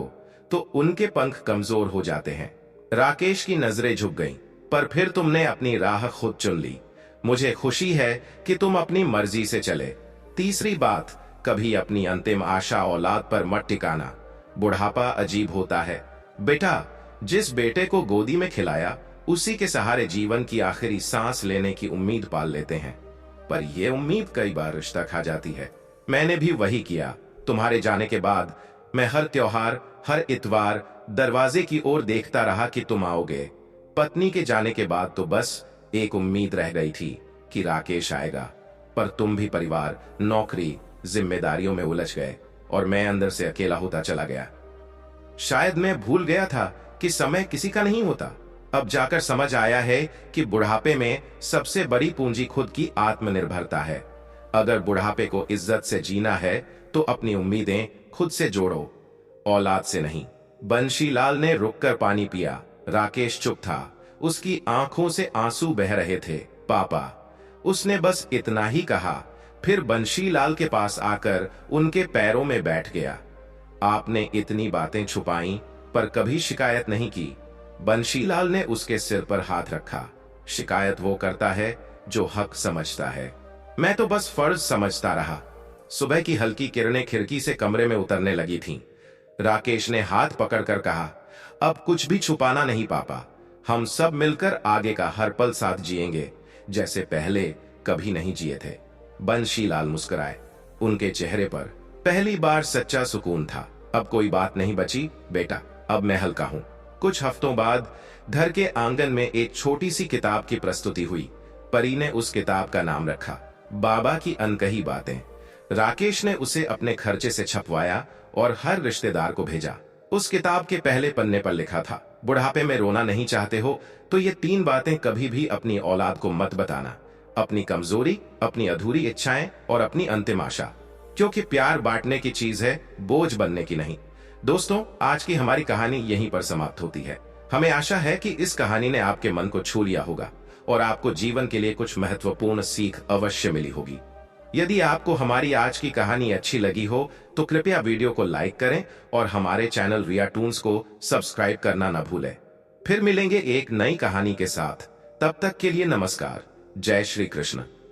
तो उनके पंख कमजोर हो जाते हैं। राकेश की नजरें झुक गईं, पर फिर तुमने अपनी राह खुद चुन ली। मुझे खुशी है कि तुम अपनी मर्जी से चले। तीसरी बात, कभी अपनी अंतिम आशा औलाद पर मत टिकाना। बुढ़ापा अजीब होता है बेटा। जिस बेटे को गोदी में खिलाया, उसी के सहारे जीवन की आखिरी सांस लेने की उम्मीद पाल लेते हैं, पर यह उम्मीद कई बार रिश्ता खा जाती है। मैंने भी वही किया। तुम्हारे जाने के बाद मैं हर त्योहार, हर इतवार दरवाजे की ओर देखता रहा कि तुम आओगे। पत्नी के जाने के बाद तो बस एक उम्मीद रह गई थी कि राकेश आएगा, पर तुम भी परिवार, नौकरी, जिम्मेदारियों में उलझ गए और मैं अंदर से अकेला होता चला गया। शायद मैं भूल गया था कि समय किसी का नहीं होता। अब जाकर समझ आया है कि बुढ़ापे में सबसे बड़ी पूंजी खुद की आत्मनिर्भरता है। अगर बुढ़ापे को इज्जत से जीना है तो अपनी उम्मीदें खुद से जोड़ो, औलाद से नहीं। बंशीलाल ने रुककर पानी पिया। राकेश चुप था। उसकी आंखों से आंसू बह रहे थे। पापा, उसने बस इतना ही कहा, फिर बंशीलाल के पास आकर उनके पैरों में बैठ गया। आपने इतनी बातें छुपाई पर कभी शिकायत नहीं की। बंशीलाल ने उसके सिर पर हाथ रखा। शिकायत वो करता है जो हक समझता है। मैं तो बस फर्ज समझता रहा। सुबह की हल्की किरणें खिड़की से कमरे में उतरने लगी थीं। राकेश ने हाथ पकड़कर कहा, अब कुछ भी छुपाना नहीं पापा। हम सब मिलकर आगे का हर पल साथ जिएंगे, जैसे पहले कभी नहीं जिए थे। बंशीलाल मुस्कुराए। उनके चेहरे पर पहली बार सच्चा सुकून था। अब कोई बात नहीं बची बेटा, अब मैं हल्का हूं। कुछ हफ्तों बाद घर के आंगन में एक छोटी सी किताब की प्रस्तुति हुई। परी ने उस किताब का नाम रखा, बाबा की अनकही बातें। राकेश ने उसे अपने खर्चे से छपवाया और हर रिश्तेदार को भेजा। उस किताब के पहले पन्ने पर लिखा था, बुढ़ापे में रोना नहीं चाहते हो तो ये 3 बातें कभी भी अपनी औलाद को मत बताना। अपनी कमजोरी, अपनी अधूरी इच्छाएं और अपनी अंतिम आशा। क्योंकि प्यार बांटने की चीज है, बोझ बनने की नहीं। दोस्तों, आज की हमारी कहानी यहीं पर समाप्त होती है। हमें आशा है कि इस कहानी ने आपके मन को छू लिया होगा और आपको जीवन के लिए कुछ महत्वपूर्ण सीख अवश्य मिली होगी। यदि आपको हमारी आज की कहानी अच्छी लगी हो तो कृपया वीडियो को लाइक करें और हमारे चैनल रिया टून्स को सब्सक्राइब करना न भूलें। फिर मिलेंगे एक नई कहानी के साथ। तब तक के लिए नमस्कार। जय श्री कृष्ण।